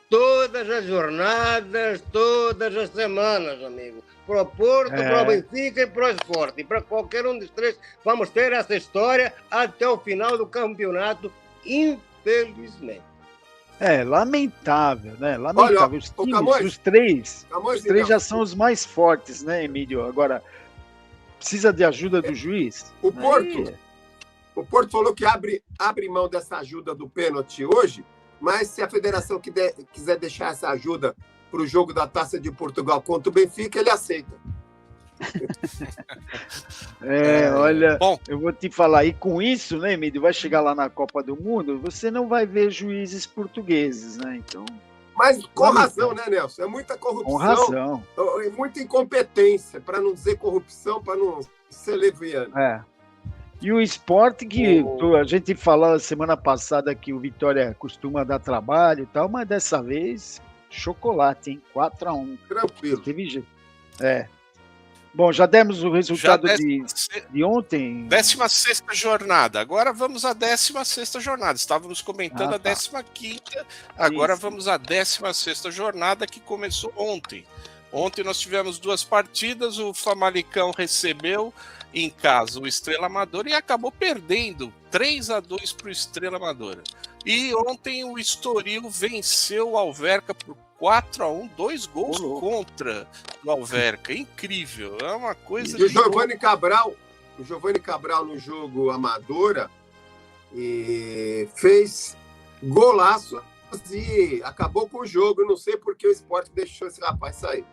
[SPEAKER 8] todas as jornadas, todas as semanas, amigo. Para o Porto, para o Benfica e para o Sport. E para qualquer um dos três, vamos ter essa história até o final do campeonato, infelizmente.
[SPEAKER 5] Lamentável, né? Lamentável.
[SPEAKER 7] Olha,
[SPEAKER 5] os times,
[SPEAKER 7] Camões,
[SPEAKER 5] os três
[SPEAKER 7] Camões,
[SPEAKER 5] já são os mais fortes, né, Emílio? Agora, precisa de ajuda do juiz?
[SPEAKER 7] O Porto falou que abre mão dessa ajuda do pênalti hoje, mas se a federação quiser deixar essa ajuda para o jogo da Taça de Portugal contra o Benfica, ele aceita.
[SPEAKER 5] Olha,
[SPEAKER 3] Bom,
[SPEAKER 5] eu vou te falar, e com isso, né, Emílio, vai chegar lá na Copa do Mundo, você não vai ver juízes portugueses, né? Então.
[SPEAKER 7] Mas com razão, né, Nelson? É muita corrupção.
[SPEAKER 5] Com razão.
[SPEAKER 7] É muita incompetência, para não dizer corrupção, para não ser leviano.
[SPEAKER 5] E o Sport, que a gente falou semana passada que o Vitória costuma dar trabalho e tal, mas dessa vez, chocolate, hein? 4-1.
[SPEAKER 7] Tranquilo.
[SPEAKER 5] Teve jeito. Bom, já demos o resultado de ontem.
[SPEAKER 3] 16ª jornada. Agora vamos à 16ª jornada. Estávamos comentando a 15ª. Agora vamos à 16ª jornada que começou ontem. Ontem nós tivemos 2 partidas. O Famalicão recebeu em casa o Estrela Amadora e acabou perdendo 3-2 para o Estrela Amadora. E ontem o Estoril venceu o Alverca por 4-1, 2 gols contra o Alverca. Incrível, é uma coisa.
[SPEAKER 7] E o Giovani Cabral no jogo Amadora fez golaço e acabou com o jogo. Não sei por que o Sport deixou esse rapaz sair.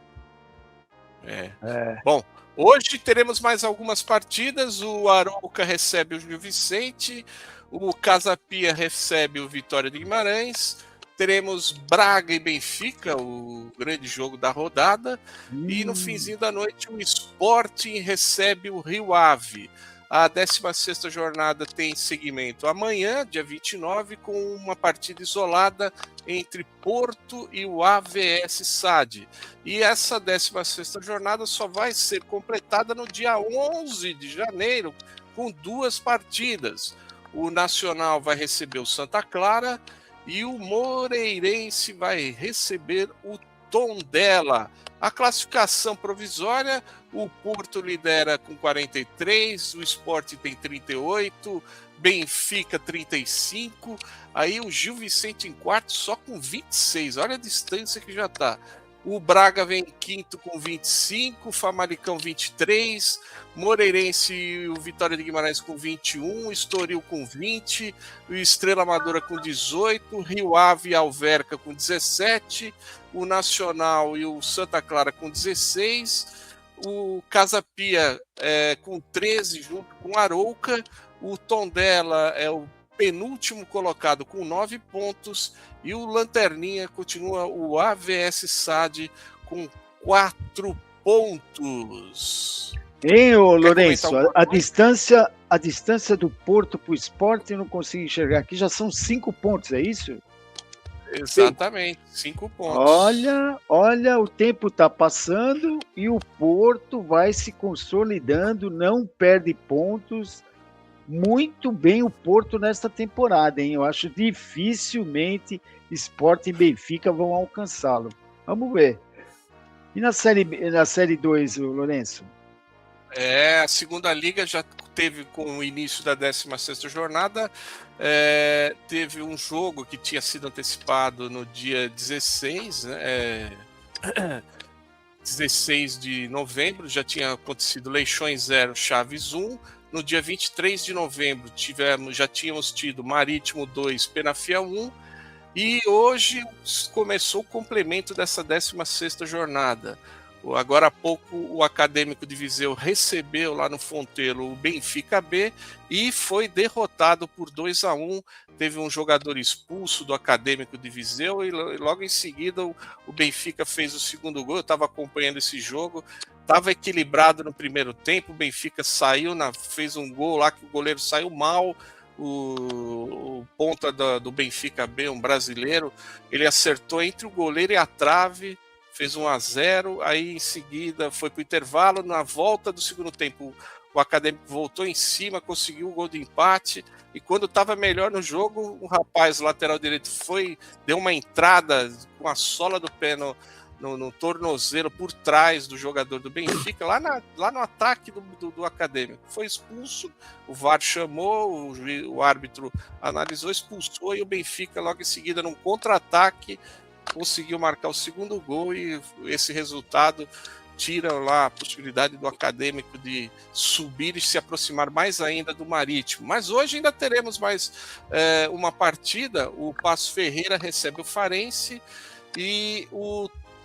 [SPEAKER 3] Bom, hoje teremos mais algumas partidas. O Arouca recebe o Gil Vicente, o Casa Pia recebe o Vitória de Guimarães. Teremos Braga e Benfica, o grande jogo da rodada. E no finzinho da noite, o Sporting recebe o Rio Ave. A 16ª jornada tem seguimento amanhã, dia 29, com uma partida isolada entre Porto e o AVS SAD. E essa 16ª jornada só vai ser completada no dia 11 de janeiro, com 2 partidas. O Nacional vai receber o Santa Clara e o Moreirense vai receber o Tondela. A classificação provisória, o Porto lidera com 43, o Sport tem 38, Benfica 35, aí o Gil Vicente em quarto só com 26, olha a distância que já está. O Braga vem em quinto com 25, Famalicão 23, Moreirense e o Vitória de Guimarães com 21, Estoril com 20, o Estrela Amadora com 18, Rio Ave e Alverca com 17, o Nacional e o Santa Clara com 16, o Casa Pia com 13 junto com o Arouca, o Tondela é o penúltimo colocado com 9 pontos e o Lanterninha continua o AVS SAD com 4 pontos.
[SPEAKER 5] Hein, ô Lourenço, a distância do Porto para o Sport eu não consigo enxergar aqui, já são 5 pontos, é isso?
[SPEAKER 3] Exatamente, 5 pontos.
[SPEAKER 5] Olha, o tempo está passando e o Porto vai se consolidando, não perde pontos. Muito bem o Porto nesta temporada, hein? Eu acho dificilmente Sport e Benfica vão alcançá-lo. Vamos ver. E na Série 2, Lourenço?
[SPEAKER 3] A segunda liga já teve, com o início da 16ª jornada, teve um jogo que tinha sido antecipado no dia 16, né? 16 de novembro, já tinha acontecido Leixões 0, Chaves 1. No dia 23 de novembro, já tínhamos tido Marítimo 2, Penafiel 1. E hoje começou o complemento dessa 16ª jornada. Agora há pouco, o Acadêmico de Viseu recebeu lá no Fonteiro o Benfica B e foi derrotado por 2-1. Teve um jogador expulso do Acadêmico de Viseu e logo em seguida o Benfica fez o segundo gol. Eu estava acompanhando esse jogo, estava equilibrado no primeiro tempo. O Benfica fez um gol lá que o goleiro saiu mal. O ponta do Benfica B, um brasileiro, ele acertou entre o goleiro e a trave, fez 1-0, aí em seguida foi para o intervalo. Na volta do segundo tempo, o Acadêmico voltou em cima, conseguiu o gol de empate, e quando estava melhor no jogo, o rapaz lateral direito deu uma entrada com a sola do pé no tornozelo por trás do jogador do Benfica, lá no ataque do Acadêmico. Foi expulso, o VAR chamou, o árbitro analisou, expulsou, e o Benfica logo em seguida, num contra-ataque, conseguiu marcar o segundo gol, e esse resultado tira lá a possibilidade do Acadêmico de subir e se aproximar mais ainda do Marítimo. Mas hoje ainda teremos mais uma partida. O Paço Ferreira recebe o Farense, e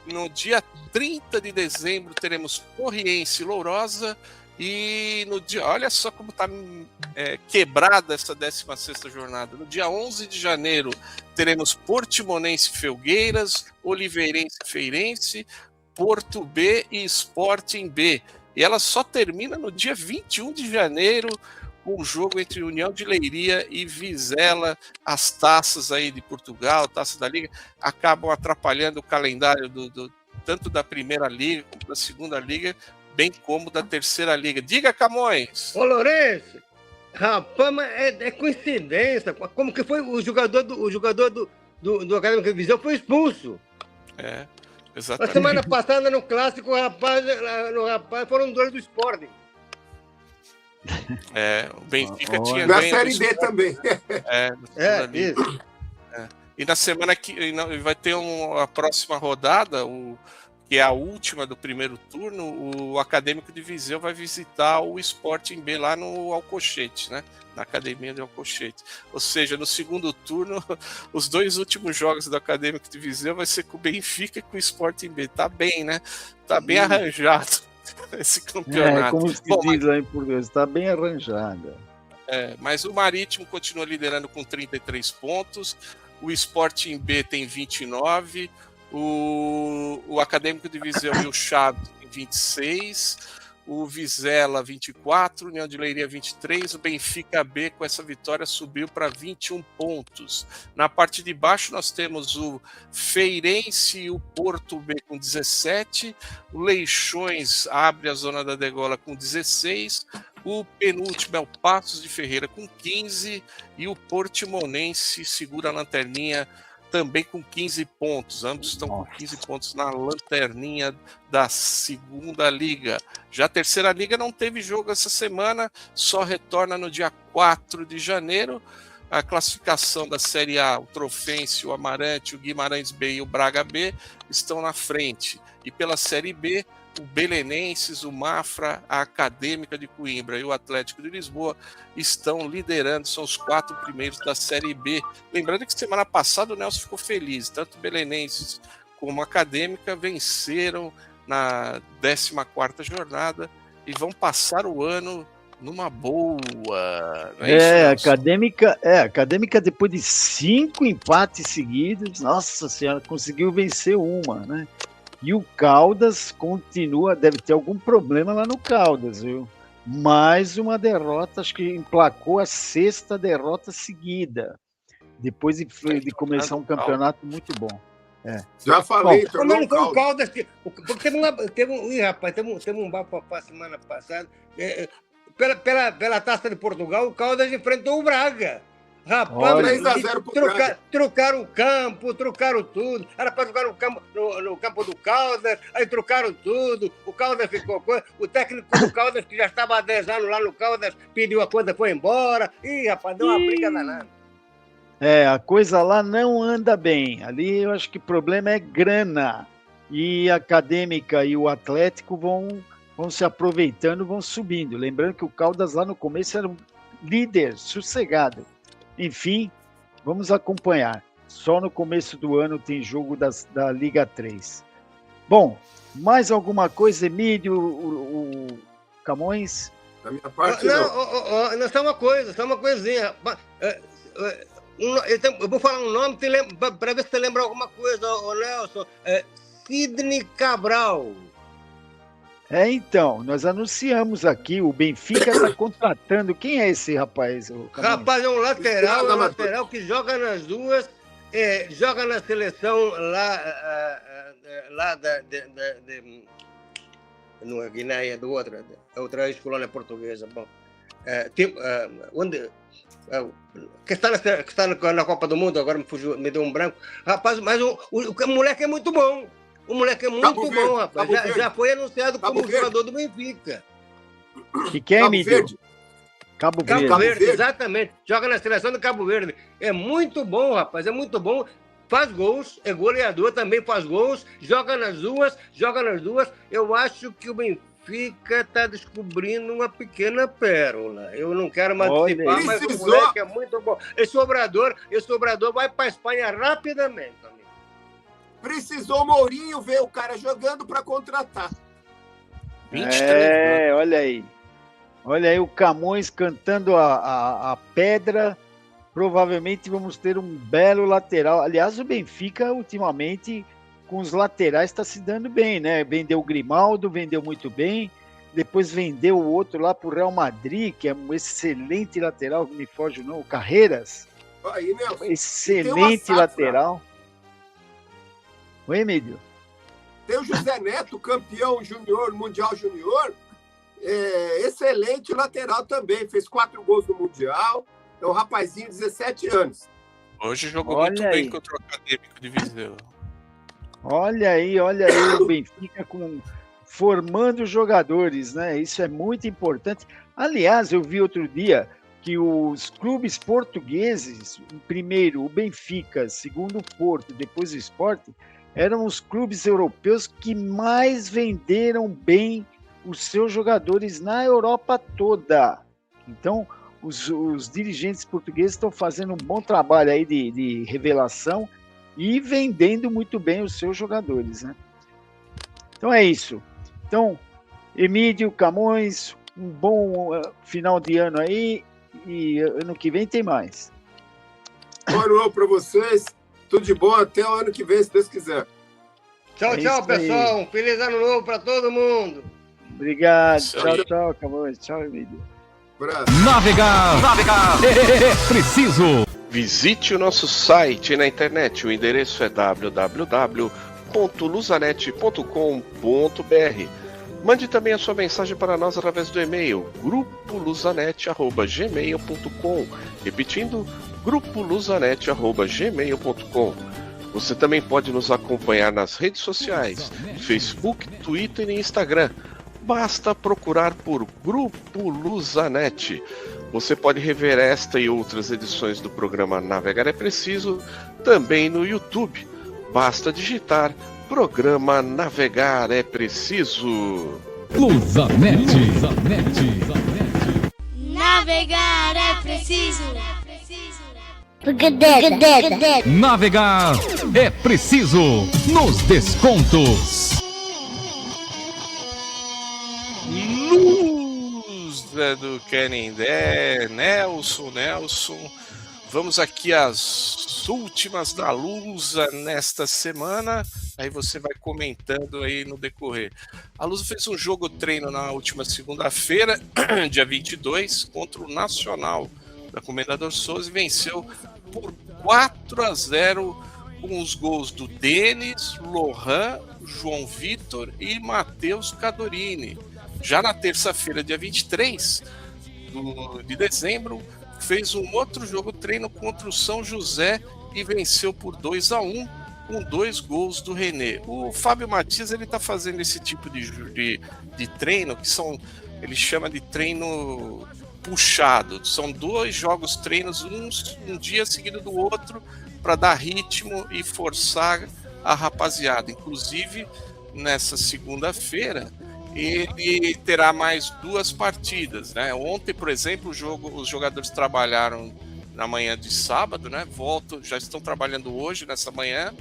[SPEAKER 3] no dia 30 de dezembro teremos Porriense e Lourosa, e no dia, olha só como está quebrada essa 16ª jornada. No dia 11 de janeiro teremos Portimonense e Felgueiras, Oliveirense e Feirense, Porto B e Sporting B. E ela só termina no dia 21 de janeiro, com o jogo entre União de Leiria e Vizela. As taças aí de Portugal, taça da Liga, acabam atrapalhando o calendário tanto da Primeira Liga como da Segunda Liga, bem como da Terceira Liga. Diga, Camões!
[SPEAKER 8] Ô, Lourenço, rapaz, mas é coincidência. Como que foi o jogador do Acadêmico de Viseu foi expulso?
[SPEAKER 3] Exatamente.
[SPEAKER 8] A semana passada no Clássico, o rapaz foram 2 do Sporting.
[SPEAKER 3] O Benfica tinha
[SPEAKER 7] na
[SPEAKER 3] ganho
[SPEAKER 7] Série B também.
[SPEAKER 8] Isso.
[SPEAKER 3] E na semana que vai ter a próxima rodada, que é a última do primeiro turno, o Acadêmico de Viseu vai visitar o Sporting B lá no Alcochete, né? Na Academia de Alcochete. Ou seja, no segundo turno, os 2 últimos jogos do Acadêmico de Viseu vai ser com o Benfica e com o Sporting B. Tá bem, né? Tá bem arranjado esse campeonato.
[SPEAKER 5] Como se diz lá em português, está bem arranjada.
[SPEAKER 3] Mas o Marítimo continua liderando com 33 pontos, o Sporting B tem 29, o Acadêmico de Viseu e o Chaves tem 26, o Vizela 24, União de Leiria 23, o Benfica B com essa vitória subiu para 21 pontos. Na parte de baixo nós temos o Feirense e o Porto B com 17, o Leixões abre a zona da degola com 16, o penúltimo é o Paços de Ferreira com 15 e o Portimonense segura a lanterninha também com 15 pontos. Ambos estão com 15 pontos na lanterninha da Segunda Liga. Já a Terceira Liga não teve jogo essa semana, só retorna no dia 4 de janeiro. A classificação da Série A, o Trofense, o Amarante, o Guimarães B e o Braga B estão na frente. E pela Série B, o Belenenses, o Mafra, a Acadêmica de Coimbra e o Atlético de Lisboa estão liderando, são os 4 primeiros da Série B. Lembrando que semana passada o Nelson ficou feliz, tanto o Belenenses como a Acadêmica venceram na 14ª jornada e vão passar o ano numa boa. Não é isso,
[SPEAKER 5] Acadêmica depois de 5 empates seguidos, nossa senhora, conseguiu vencer uma, né? E o Caldas continua, deve ter algum problema lá no Caldas, viu? Mais uma derrota, acho que emplacou a 6ª derrota seguida, depois de começar um campeonato muito bom.
[SPEAKER 7] Já falei,
[SPEAKER 8] tornou o Caldas. Porque teve um bafafá semana passada. Pela Taça de Portugal, o Caldas enfrentou o Braga. Rapaz,
[SPEAKER 7] 3-0
[SPEAKER 8] trocaram o campo, trocaram tudo. Era para jogar no campo do Caldas, aí trocaram tudo. O Caldas ficou. O técnico do Caldas, que já estava há 10 anos lá no Caldas, pediu a coisa, foi embora. Ih, rapaz, deu uma briga danada.
[SPEAKER 5] A coisa lá não anda bem. Ali eu acho que o problema é grana. e a Acadêmica e o Atlético vão se aproveitando, vão subindo. Lembrando que o Caldas lá no começo era um líder sossegado. Enfim, vamos acompanhar. Só no começo do ano tem jogo da Liga 3. Bom, mais alguma coisa, Emílio, o Camões?
[SPEAKER 7] Da minha parte,
[SPEAKER 8] não, só uma coisinha. Eu vou falar um nome para ver se você lembra alguma coisa, Nelson. Sidney Cabral.
[SPEAKER 5] Então, nós anunciamos aqui, o Benfica está contratando. Quem é esse rapaz?
[SPEAKER 8] Rapaz, é um lateral que joga nas duas, joga na seleção lá não é Guiné, é do outra ex-colônia portuguesa. Bom, que está na Copa do Mundo, agora me deu um branco. Rapaz, mas o moleque é muito bom. O moleque é muito bom, rapaz. Já foi anunciado como jogador do Benfica.
[SPEAKER 5] Que é, Emílio? Cabo Verde,
[SPEAKER 8] exatamente. Joga na seleção do Cabo Verde. É muito bom, rapaz. É muito bom. Faz gols, é goleador, também faz gols. Joga nas duas. Eu acho que o Benfica está descobrindo uma pequena pérola. Eu não quero mais antecipar, mas o moleque é muito bom. Esse obrador vai para a Espanha rapidamente, amigo.
[SPEAKER 7] Precisou o Mourinho ver o cara jogando para contratar.
[SPEAKER 5] 23, olha aí. Olha aí o Camões cantando a pedra. Provavelmente vamos ter um belo lateral. Aliás, o Benfica, ultimamente, com os laterais, está se dando bem, né? Vendeu o Grimaldo, vendeu muito bem. Depois vendeu o outro lá para o Real Madrid, que é um excelente lateral, me foge o nome, o Carreiras.
[SPEAKER 7] Aí, Nelson,
[SPEAKER 5] excelente lateral. Oi, Emílio.
[SPEAKER 7] Tem o José Neto, campeão júnior, mundial júnior. Excelente lateral também. Fez 4 gols no Mundial. É um rapazinho de 17 anos.
[SPEAKER 3] Hoje jogou muito bem contra o Acadêmico de Viseu.
[SPEAKER 5] Olha aí o Benfica formando jogadores, né? Isso é muito importante. Aliás, eu vi outro dia que os clubes portugueses, primeiro o Benfica, segundo o Porto, depois o Sport, eram os clubes europeus que mais venderam bem os seus jogadores na Europa toda. Então, os dirigentes portugueses estão fazendo um bom trabalho aí de revelação e vendendo muito bem os seus jogadores, né? Então é isso. Então, Emílio, Camões, um bom final de ano aí e ano que vem tem mais.
[SPEAKER 7] Boa noite para vocês. Tudo de bom, até o ano que vem, se Deus quiser.
[SPEAKER 8] Tchau, pessoal. Um feliz ano novo para todo mundo.
[SPEAKER 5] Obrigado. Tchau, Camões. Tchau, Emílio.
[SPEAKER 1] Navegar é preciso.
[SPEAKER 3] Visite o nosso site na internet. O endereço é www.luzanet.com.br. Mande também a sua mensagem para nós através do e-mail grupoluzanet@gmail.com. Repetindo, grupoluzanet@gmail.com. Você também pode nos acompanhar nas redes sociais, Facebook, Twitter e Instagram. Basta procurar por Grupo Luzanet. Você pode rever esta e outras edições do programa Navegar é Preciso também no YouTube. Basta digitar Programa Navegar é Preciso.
[SPEAKER 1] Luzanet.
[SPEAKER 4] Navegar é preciso.
[SPEAKER 1] Navegar é preciso nos descontos.
[SPEAKER 3] Luz do Canindé, Nelson. Vamos aqui às últimas da Lusa nesta semana. Aí você vai comentando aí no decorrer. A Lusa fez um jogo treino na última segunda-feira, dia 22, contra o Nacional da Comendador Souza e venceu por 4-0 com os gols do Denis, Lohan, João Vitor e Matheus Cadorini. Já na terça-feira, dia 23 de dezembro, fez um outro jogo treino contra o São José e venceu por 2-1 com 2 gols do René. O Fábio Matias está fazendo esse tipo de treino que ele chama de treino puxado. São 2 jogos treinos, um dia seguido do outro, para dar ritmo e forçar a rapaziada. Inclusive, nessa segunda-feira, ele terá mais 2 partidas, né? Ontem, por exemplo, os jogadores trabalharam na manhã de sábado, né? Já estão trabalhando hoje, nessa manhã.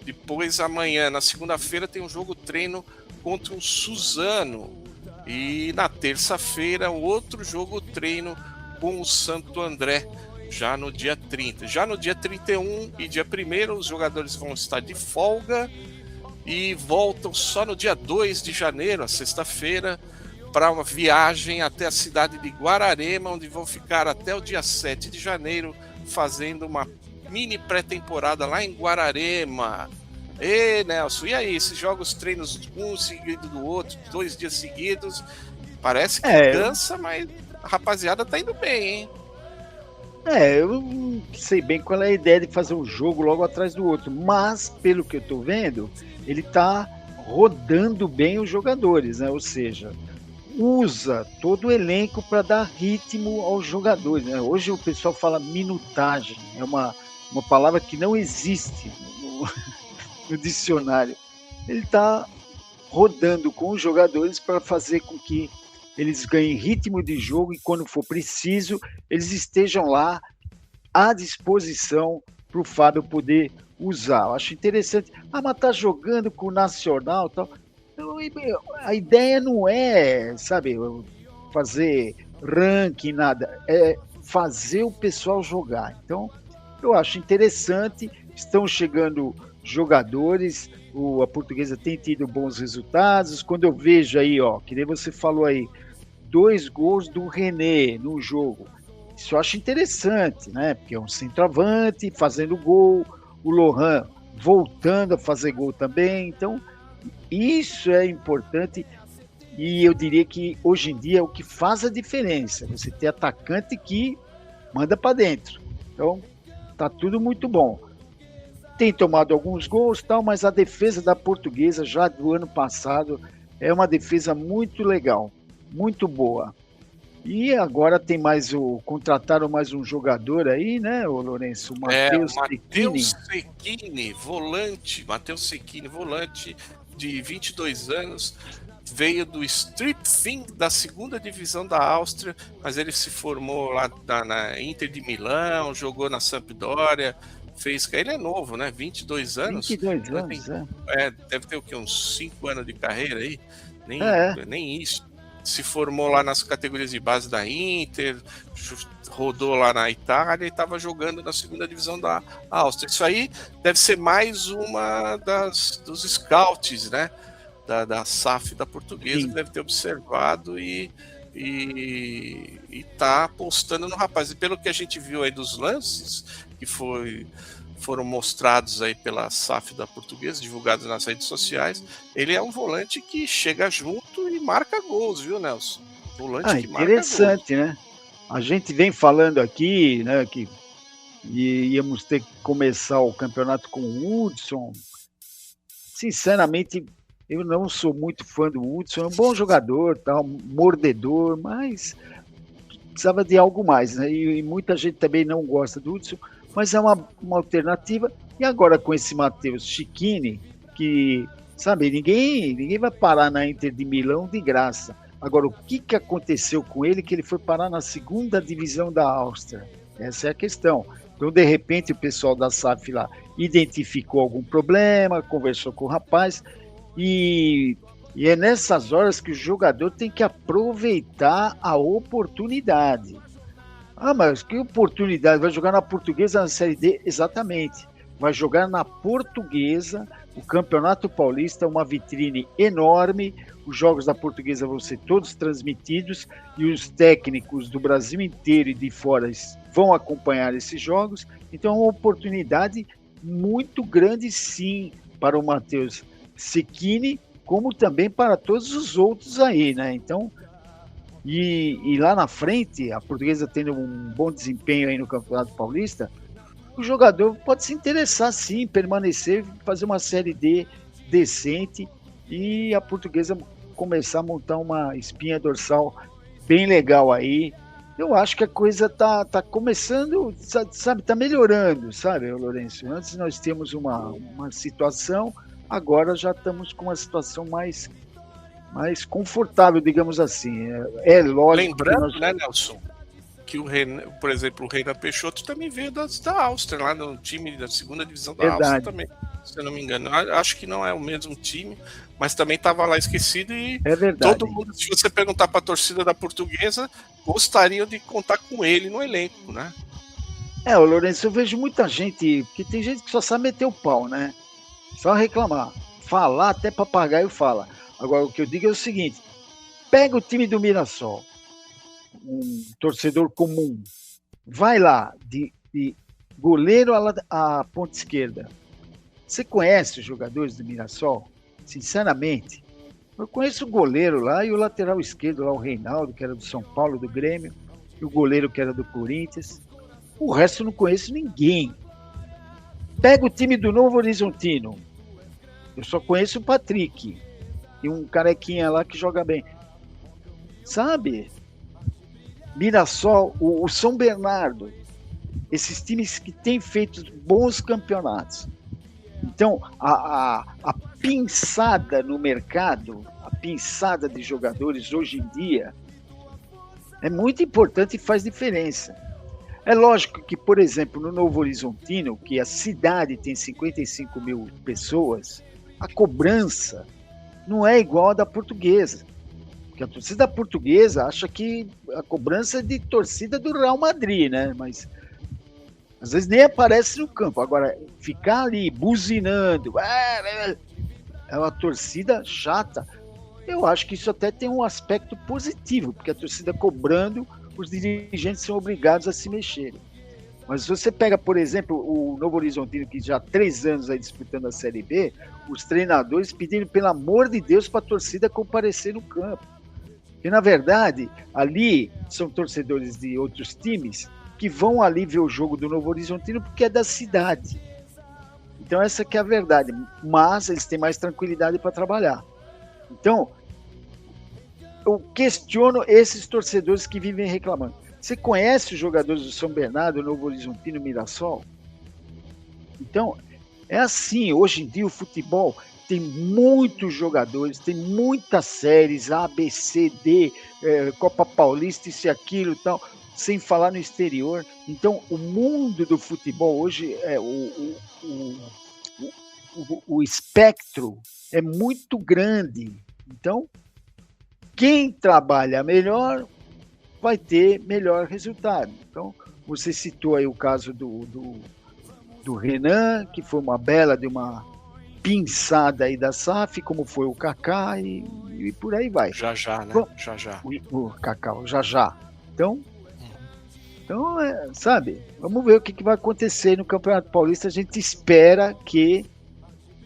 [SPEAKER 3] Depois, amanhã, na segunda-feira, tem um jogo treino contra o Suzano. E na terça-feira, outro jogo treino com o Santo André, já no dia 30. Já no dia 31 e dia 1º, os jogadores vão estar de folga e voltam só no dia 2 de janeiro, a sexta-feira, para uma viagem até a cidade de Guararema, onde vão ficar até o dia 7 de janeiro, fazendo uma mini pré-temporada lá em Guararema. E Nelson, e aí, esses jogos, treinos um seguido do outro, 2 dias seguidos, parece que cansa, mas a rapaziada tá indo bem, hein?
[SPEAKER 5] Eu não sei bem qual é a ideia de fazer um jogo logo atrás do outro, mas pelo que eu tô vendo, ele tá rodando bem os jogadores, né? Ou seja, usa todo o elenco para dar ritmo aos jogadores, né? Hoje o pessoal fala minutagem, é uma palavra que não existe no dicionário. Ele está rodando com os jogadores para fazer com que eles ganhem ritmo de jogo e, quando for preciso, eles estejam lá à disposição para o Fábio poder usar. Eu acho interessante. Mas tá jogando com o Nacional e tal. A ideia não é, sabe, fazer ranking, nada. É fazer o pessoal jogar. Então, eu acho interessante. Estão chegando jogadores, a Portuguesa tem tido bons resultados. Quando eu vejo aí, que nem você falou aí, 2 gols do René no jogo, isso eu acho interessante, né? Porque é um centroavante fazendo gol, o Lohan voltando a fazer gol também. Então, isso é importante e eu diria que hoje em dia é o que faz a diferença. Você ter atacante que manda para dentro. Então, tá tudo muito bom. Tem tomado alguns gols, tal, mas a defesa da Portuguesa já do ano passado é uma defesa muito legal, muito boa. E agora tem contrataram mais um jogador aí, né, o Lourenço?
[SPEAKER 3] Matheus Cecchini, volante. Matheus Cecchini, volante de 22 anos. Veio do Stripfing da 2ª divisão da Áustria, mas ele se formou lá na Inter de Milão, jogou na Sampdoria. Ele é novo, né? 22 anos.
[SPEAKER 5] 22 anos,
[SPEAKER 3] deve ter o quê? Uns 5 anos de carreira aí? Nem isso. Se formou lá nas categorias de base da Inter, rodou lá na Itália e estava jogando na 2ª divisão da Áustria. Isso aí deve ser mais uma dos scouts, né? Da SAF da Portuguesa, que deve ter observado e tá apostando no rapaz. E pelo que a gente viu aí dos lances que foram mostrados aí pela SAF da Portuguesa, divulgados nas redes sociais, ele é um volante que chega junto e marca gols, viu, Nelson? Volante que
[SPEAKER 5] interessante, marca gols, né? A gente vem falando aqui, né, que íamos ter que começar o campeonato com o Hudson. Sinceramente, eu não sou muito fã do Hudson, é um bom jogador, tal, mordedor, mas precisava de algo mais, né? E muita gente também não gosta do Hudson, mas é uma alternativa. E agora com esse Matheus Cecchini, que, sabe, ninguém vai parar na Inter de Milão de graça. Agora, o que aconteceu com ele que ele foi parar na 2ª divisão da Áustria? Essa é a questão. Então, de repente, o pessoal da SAF lá identificou algum problema, conversou com o rapaz, e é nessas horas que o jogador tem que aproveitar a oportunidade. Mas que oportunidade? Vai jogar na Portuguesa na Série D? Exatamente. Vai jogar na Portuguesa, o Campeonato Paulista, uma vitrine enorme. Os jogos da Portuguesa vão ser todos transmitidos e os técnicos do Brasil inteiro e de fora vão acompanhar esses jogos. Então é uma oportunidade muito grande, sim, para o Matheus Cecchini, como também para todos os outros aí, né? Então, e lá na frente, a Portuguesa tendo um bom desempenho aí no Campeonato Paulista, o jogador pode se interessar, sim, permanecer, fazer uma Série D decente e a Portuguesa começar a montar uma espinha dorsal bem legal aí, eu acho que a coisa tá começando, sabe, tá melhorando, sabe, Lourenço? Antes nós tínhamos uma situação, agora já estamos com uma situação mais confortável, digamos assim. É lógico.
[SPEAKER 3] Lembrando, né, Nelson, que por exemplo, o Renan Peixoto também veio da Áustria, lá no time da segunda divisão da Áustria também, se eu não me engano. Acho que não é o mesmo time, mas também estava lá esquecido e todo mundo, se você perguntar para a torcida da Portuguesa, gostariam de contar com ele no elenco, né?
[SPEAKER 5] O Lourenço, eu vejo muita gente, porque tem gente que só sabe meter o pau, né? Só reclamar. Falar, até papagaio fala. Agora, o que eu digo é o seguinte, pega o time do Mirassol, um torcedor comum, vai lá, de goleiro à ponta esquerda. Você conhece os jogadores do Mirassol? Sinceramente, eu conheço o goleiro lá e o lateral esquerdo lá, o Reinaldo, que era do São Paulo, do Grêmio, e o goleiro que era do Corinthians. O resto eu não conheço ninguém. Pega o time do Novo Horizontino. Eu só conheço o Patrick e um carequinha lá que joga bem. Sabe? Mirassol, o São Bernardo, esses times que têm feito bons campeonatos. Então, a pinçada no mercado, a pinçada de jogadores hoje em dia é muito importante e faz diferença. É lógico que, por exemplo, no Novo Horizontino, que a cidade tem 55 mil pessoas, a cobrança não é igual à da Portuguesa. Porque a torcida portuguesa acha que a cobrança é de torcida do Real Madrid, né? Mas às vezes nem aparece no campo. Agora, ficar ali buzinando, é uma torcida chata. Eu acho que isso até tem um aspecto positivo, porque a torcida cobrando, os dirigentes são obrigados a se mexerem. Mas se você pega, por exemplo, o Novo Horizontino, que já há 3 anos aí disputando a Série B, os treinadores pedindo, pelo amor de Deus, para a torcida comparecer no campo. Porque, na verdade, ali são torcedores de outros times que vão ali ver o jogo do Novo Horizontino porque é da cidade. Então, essa que é a verdade. Mas eles têm mais tranquilidade para trabalhar. Então, eu questiono esses torcedores que vivem reclamando. Você conhece os jogadores do São Bernardo, Novo Horizontino, Mirassol? Então, é assim, hoje em dia o futebol tem muitos jogadores, tem muitas séries, A, B, C, D, Copa Paulista, isso e aquilo e tal, sem falar no exterior. Então, o mundo do futebol hoje, o espectro é muito grande. Então, quem trabalha melhor vai ter melhor resultado. Então, você citou aí o caso do Renan, que foi uma bela de uma pinçada aí da SAF, como foi o Kaká e por aí vai.
[SPEAKER 3] Já, né? Já.
[SPEAKER 5] O Kaká, o já. Então, sabe, vamos ver o que vai acontecer no Campeonato Paulista. A gente espera que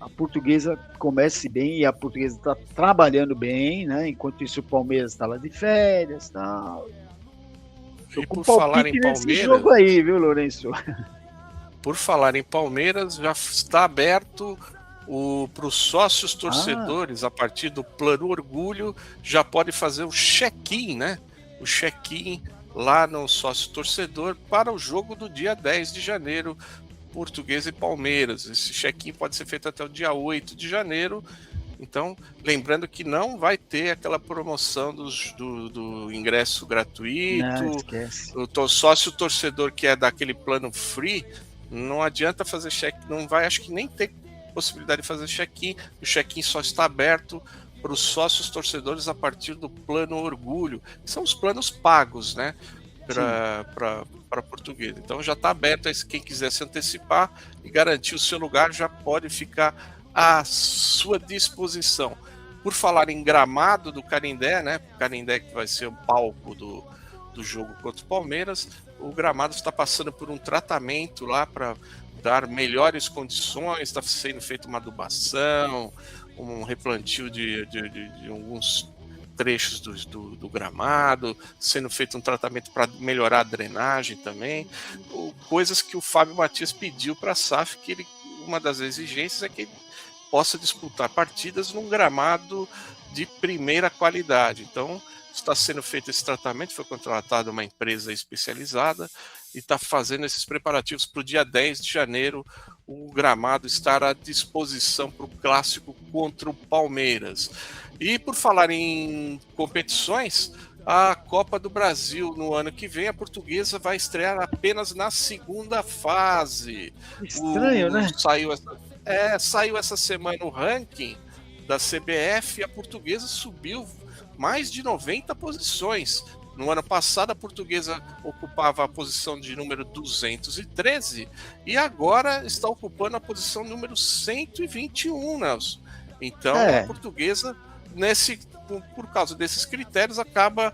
[SPEAKER 5] a Portuguesa comece bem, e a Portuguesa está trabalhando bem, né? Enquanto isso o Palmeiras está lá de férias, tal.
[SPEAKER 3] E por falar em Palmeiras,
[SPEAKER 5] nesse jogo aí, viu, Lourenço?
[SPEAKER 3] Por falar em Palmeiras, já está aberto para os sócios torcedores, a partir do Plano Orgulho, já pode fazer o check-in, né? O check-in lá no sócio torcedor para o jogo do dia 10 de janeiro, Portuguesa e Palmeiras. Esse check-in pode ser feito até o dia 8 de janeiro. Então, lembrando que não vai ter aquela promoção do ingresso gratuito.
[SPEAKER 5] Não, esquece.
[SPEAKER 3] O sócio torcedor que é daquele plano free, não adianta fazer check, não vai, acho que nem ter possibilidade de fazer check-in. O check-in só está aberto para os sócios torcedores a partir do Plano Orgulho, que são os planos pagos, né? Para Portuguesa. Então já está aberto, quem quiser se antecipar e garantir o seu lugar já pode ficar à sua disposição. Por falar em gramado do Canindé, né? Canindé que vai ser o palco do jogo contra o Palmeiras, o gramado está passando por um tratamento lá para dar melhores condições, está sendo feita uma adubação, um replantio de alguns trechos do gramado, sendo feito um tratamento para melhorar a drenagem também, coisas que o Fábio Matias pediu para a SAF, que uma das exigências é que ele possa disputar partidas num gramado de primeira qualidade. Então, está sendo feito esse tratamento, foi contratada uma empresa especializada e está fazendo esses preparativos para o dia 10 de janeiro, o gramado estar à disposição para o clássico contra o Palmeiras. E por falar em competições, a Copa do Brasil no ano que vem, a Portuguesa vai estrear apenas na segunda fase.
[SPEAKER 5] Estranho, né?
[SPEAKER 3] Saiu essa semana o ranking da CBF e a Portuguesa subiu mais de 90 posições. No ano passado, a Portuguesa ocupava a posição de número 213 e agora está ocupando a posição número 121, Nelson. Então, a Portuguesa, por causa desses critérios, acaba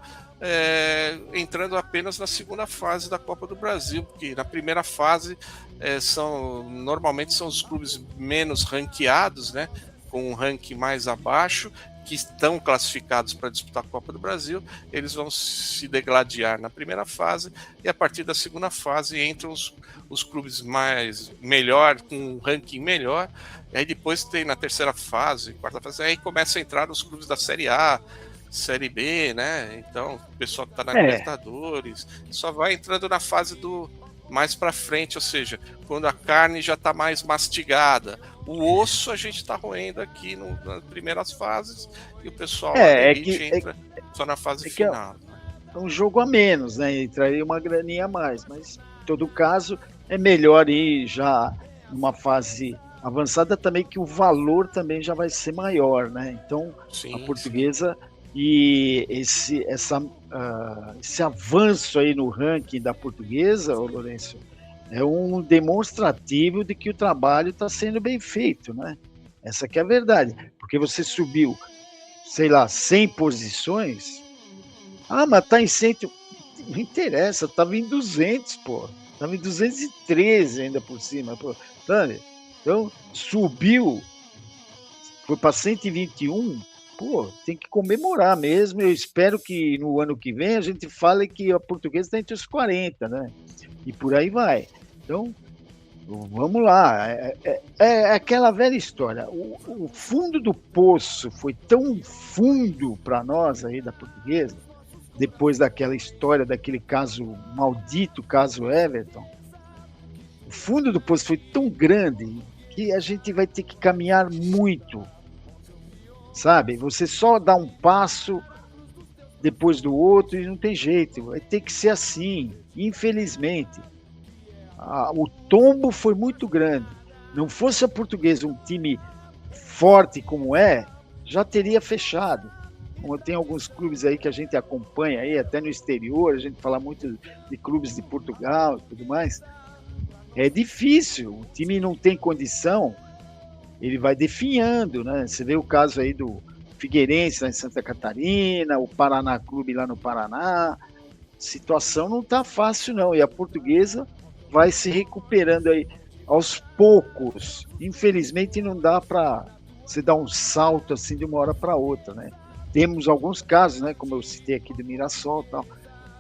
[SPEAKER 3] entrando apenas na segunda fase da Copa do Brasil, porque na primeira fase normalmente são os clubes menos ranqueados, né, com um ranking mais abaixo, que estão classificados para disputar a Copa do Brasil. Eles vão se degladiar na primeira fase e a partir da segunda fase entram os clubes melhor, com um ranking melhor. E aí depois tem na terceira fase, quarta fase, aí começa a entrar os clubes da Série A, Série B, né? Então o pessoal que está na Libertadores só vai entrando na fase do mais para frente, ou seja, quando a carne já está mais mastigada. O osso a gente está roendo aqui nas primeiras fases e o pessoal entra só na fase final.
[SPEAKER 5] É um jogo a menos, né? Entraria uma graninha a mais, mas em todo caso é melhor ir já numa fase avançada também, que o valor também já vai ser maior, né? Então a Portuguesa e esse avanço aí no ranking da Portuguesa, Lourenço, é um demonstrativo de que o trabalho está sendo bem feito, né? Essa que é a verdade, porque você subiu, sei lá, 100 posições, mas tá em 100, não interessa, estava em 200, pô, estava em 213 ainda por cima, pô, sabe? Então, subiu, foi para 121, pô, tem que comemorar mesmo. Eu espero que no ano que vem a gente fale que a Portuguesa está entre os 40, né? E por aí vai. Então, vamos lá. É aquela velha história. O fundo do poço foi tão fundo para nós aí da Portuguesa, depois daquela história, daquele caso maldito, caso Everton. O fundo do poço foi tão grande que a gente vai ter que caminhar muito. Sabe? Você só dá um passo depois do outro e não tem jeito. Vai ter que ser assim, infelizmente. O tombo foi muito grande. Não fosse a Portuguesa um time forte como já teria fechado. Como tem alguns clubes aí que a gente acompanha aí, até no exterior, a gente fala muito de clubes de Portugal e tudo mais. É difícil, o time não tem condição, ele vai definhando, né? Você vê o caso aí do Figueirense lá em Santa Catarina, o Paraná Clube lá no Paraná. A situação não está fácil, não. E a Portuguesa vai se recuperando aí aos poucos. Infelizmente não dá para você dar um salto assim de uma hora para outra, né? Temos alguns casos, né? Como eu citei aqui do Mirassol e tal.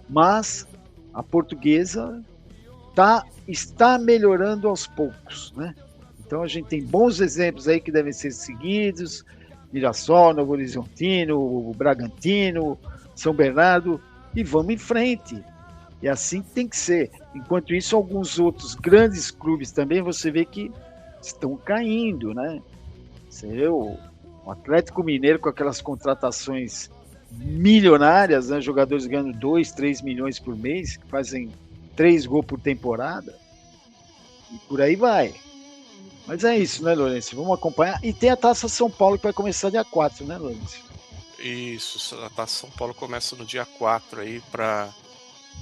[SPEAKER 5] Mas a Portuguesa está melhorando aos poucos, né? Então a gente tem bons exemplos aí que devem ser seguidos: Mirassol, Novo Horizontino, o Bragantino, São Bernardo, e vamos em frente. E assim tem que ser. Enquanto isso, alguns outros grandes clubes também você vê que estão caindo, né? Você vê o Atlético Mineiro com aquelas contratações milionárias, né? Jogadores ganhando 2, 3 milhões por mês, que fazem 3 gols por temporada, e por aí vai. Mas é isso, né, Lourenço? Vamos acompanhar. E tem a Taça São Paulo que vai começar dia 4, né, Lourenço?
[SPEAKER 3] Isso, a Taça São Paulo começa no dia 4 aí, para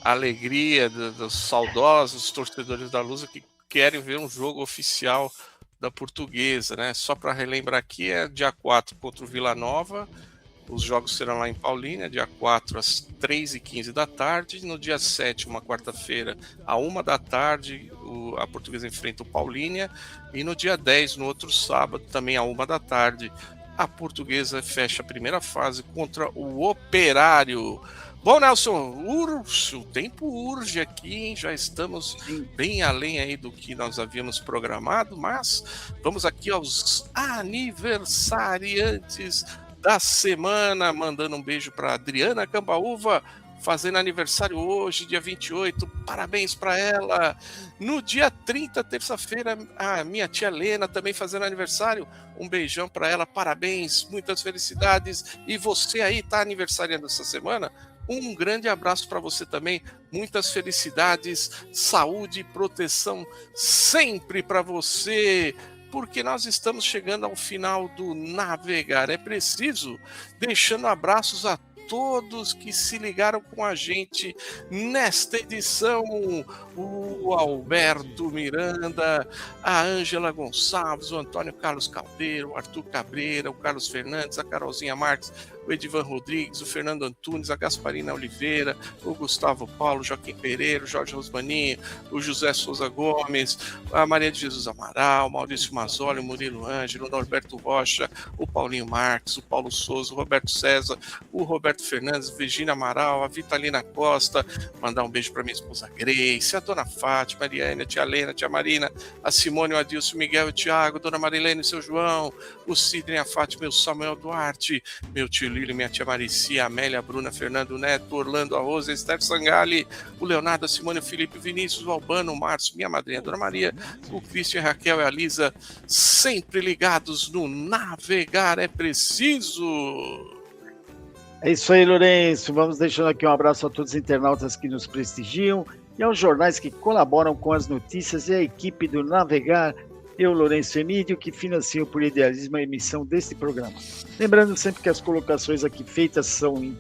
[SPEAKER 3] alegria dos saudosos torcedores da Lusa que querem ver um jogo oficial da Portuguesa, né? Só para relembrar aqui, é dia 4 contra o Vila Nova. Os jogos serão lá em Paulínia, dia 4 às 3h15 da tarde. No dia 7, uma quarta-feira, à 1 da tarde, a Portuguesa enfrenta o Paulínia. E no dia 10, no outro sábado, também à 1 da tarde, a Portuguesa fecha a primeira fase contra o Operário. Bom, Nelson, o tempo urge aqui, hein? Já estamos bem além aí do que nós havíamos programado, mas vamos aqui aos aniversariantes da semana. Mandando um beijo para Adriana Cambaúva, fazendo aniversário hoje, dia 28. Parabéns para ela. No dia 30, terça-feira, a minha tia Lena também fazendo aniversário. Um beijão para ela, parabéns, muitas felicidades. E você aí tá aniversariando essa semana? Um grande abraço para você também, muitas felicidades, saúde e proteção sempre para você, porque nós estamos chegando ao final do Navegar é Preciso, deixando abraços a todos que se ligaram com a gente nesta edição: o Alberto Miranda, a Ângela Gonçalves, o Antônio Carlos Caldeiro, o Arthur Cabreira, o Carlos Fernandes, a Carolzinha Marques, o Edivan Rodrigues, o Fernando Antunes, a Gasparina Oliveira, o Gustavo Paulo, o Joaquim Pereira, o Jorge Rosmaninho, o José Souza Gomes, a Maria de Jesus Amaral, o Maurício Mazzoli, o Murilo Ângelo, o Norberto Rocha, o Paulinho Marques, o Paulo Souza, o Roberto César, o Roberto Fernandes, Virgínia Amaral, a Vitalina Costa. Mandar um beijo para minha esposa Grace, a dona Fátima, a Mariane, a tia Lena, a tia Marina, a Simone, o Adilson, o Miguel, o Tiago, a dona Marilene, o seu João, o Sidney, a Fátima, o Samuel Duarte, meu tio Lílio, minha tia Maricia, a Amélia, a Bruna, Fernando Neto, Orlando, a Rosa, a Esther Sangali, o Leonardo, a Simone, o Felipe, o Vinícius, o Albano, o Márcio, minha madrinha, a dona Maria, o Cristian, a Raquel e a Lisa, sempre ligados no Navegar é Preciso.
[SPEAKER 5] É isso aí, Lourenço. Vamos deixando aqui um abraço a todos os internautas que nos prestigiam e aos jornais que colaboram com as notícias e a equipe do Navegar, eu, Lourenço Emídio, que financio por idealismo a emissão deste programa. Lembrando sempre que as colocações aqui feitas são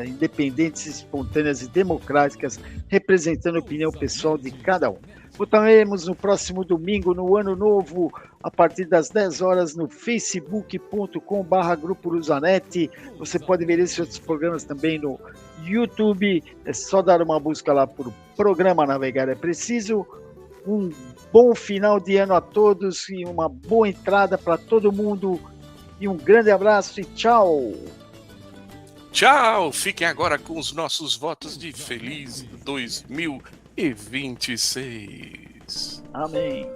[SPEAKER 5] independentes, espontâneas e democráticas, representando a opinião pessoal de cada um. Voltaremos no próximo domingo, no Ano Novo, a partir das 10 horas, no facebook.com/Grupo Luzanetti. Você pode ver esses outros programas também no YouTube. É só dar uma busca lá por Programa Navegar é Preciso. Um bom final de ano a todos e uma boa entrada para todo mundo. E um grande abraço e tchau!
[SPEAKER 3] Tchau! Fiquem agora com os nossos votos de feliz 2026.
[SPEAKER 5] Amém.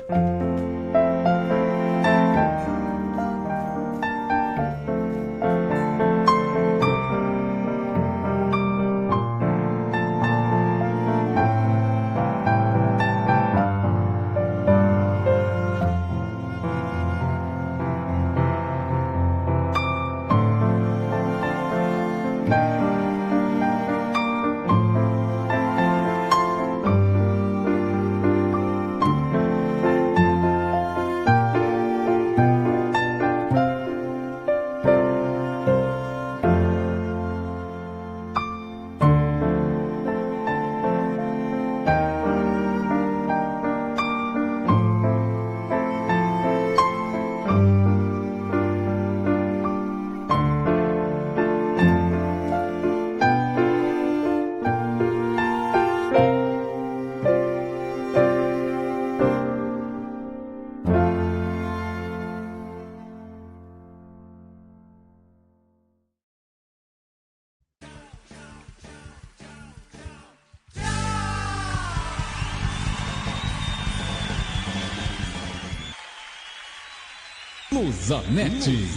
[SPEAKER 1] Luzanetti.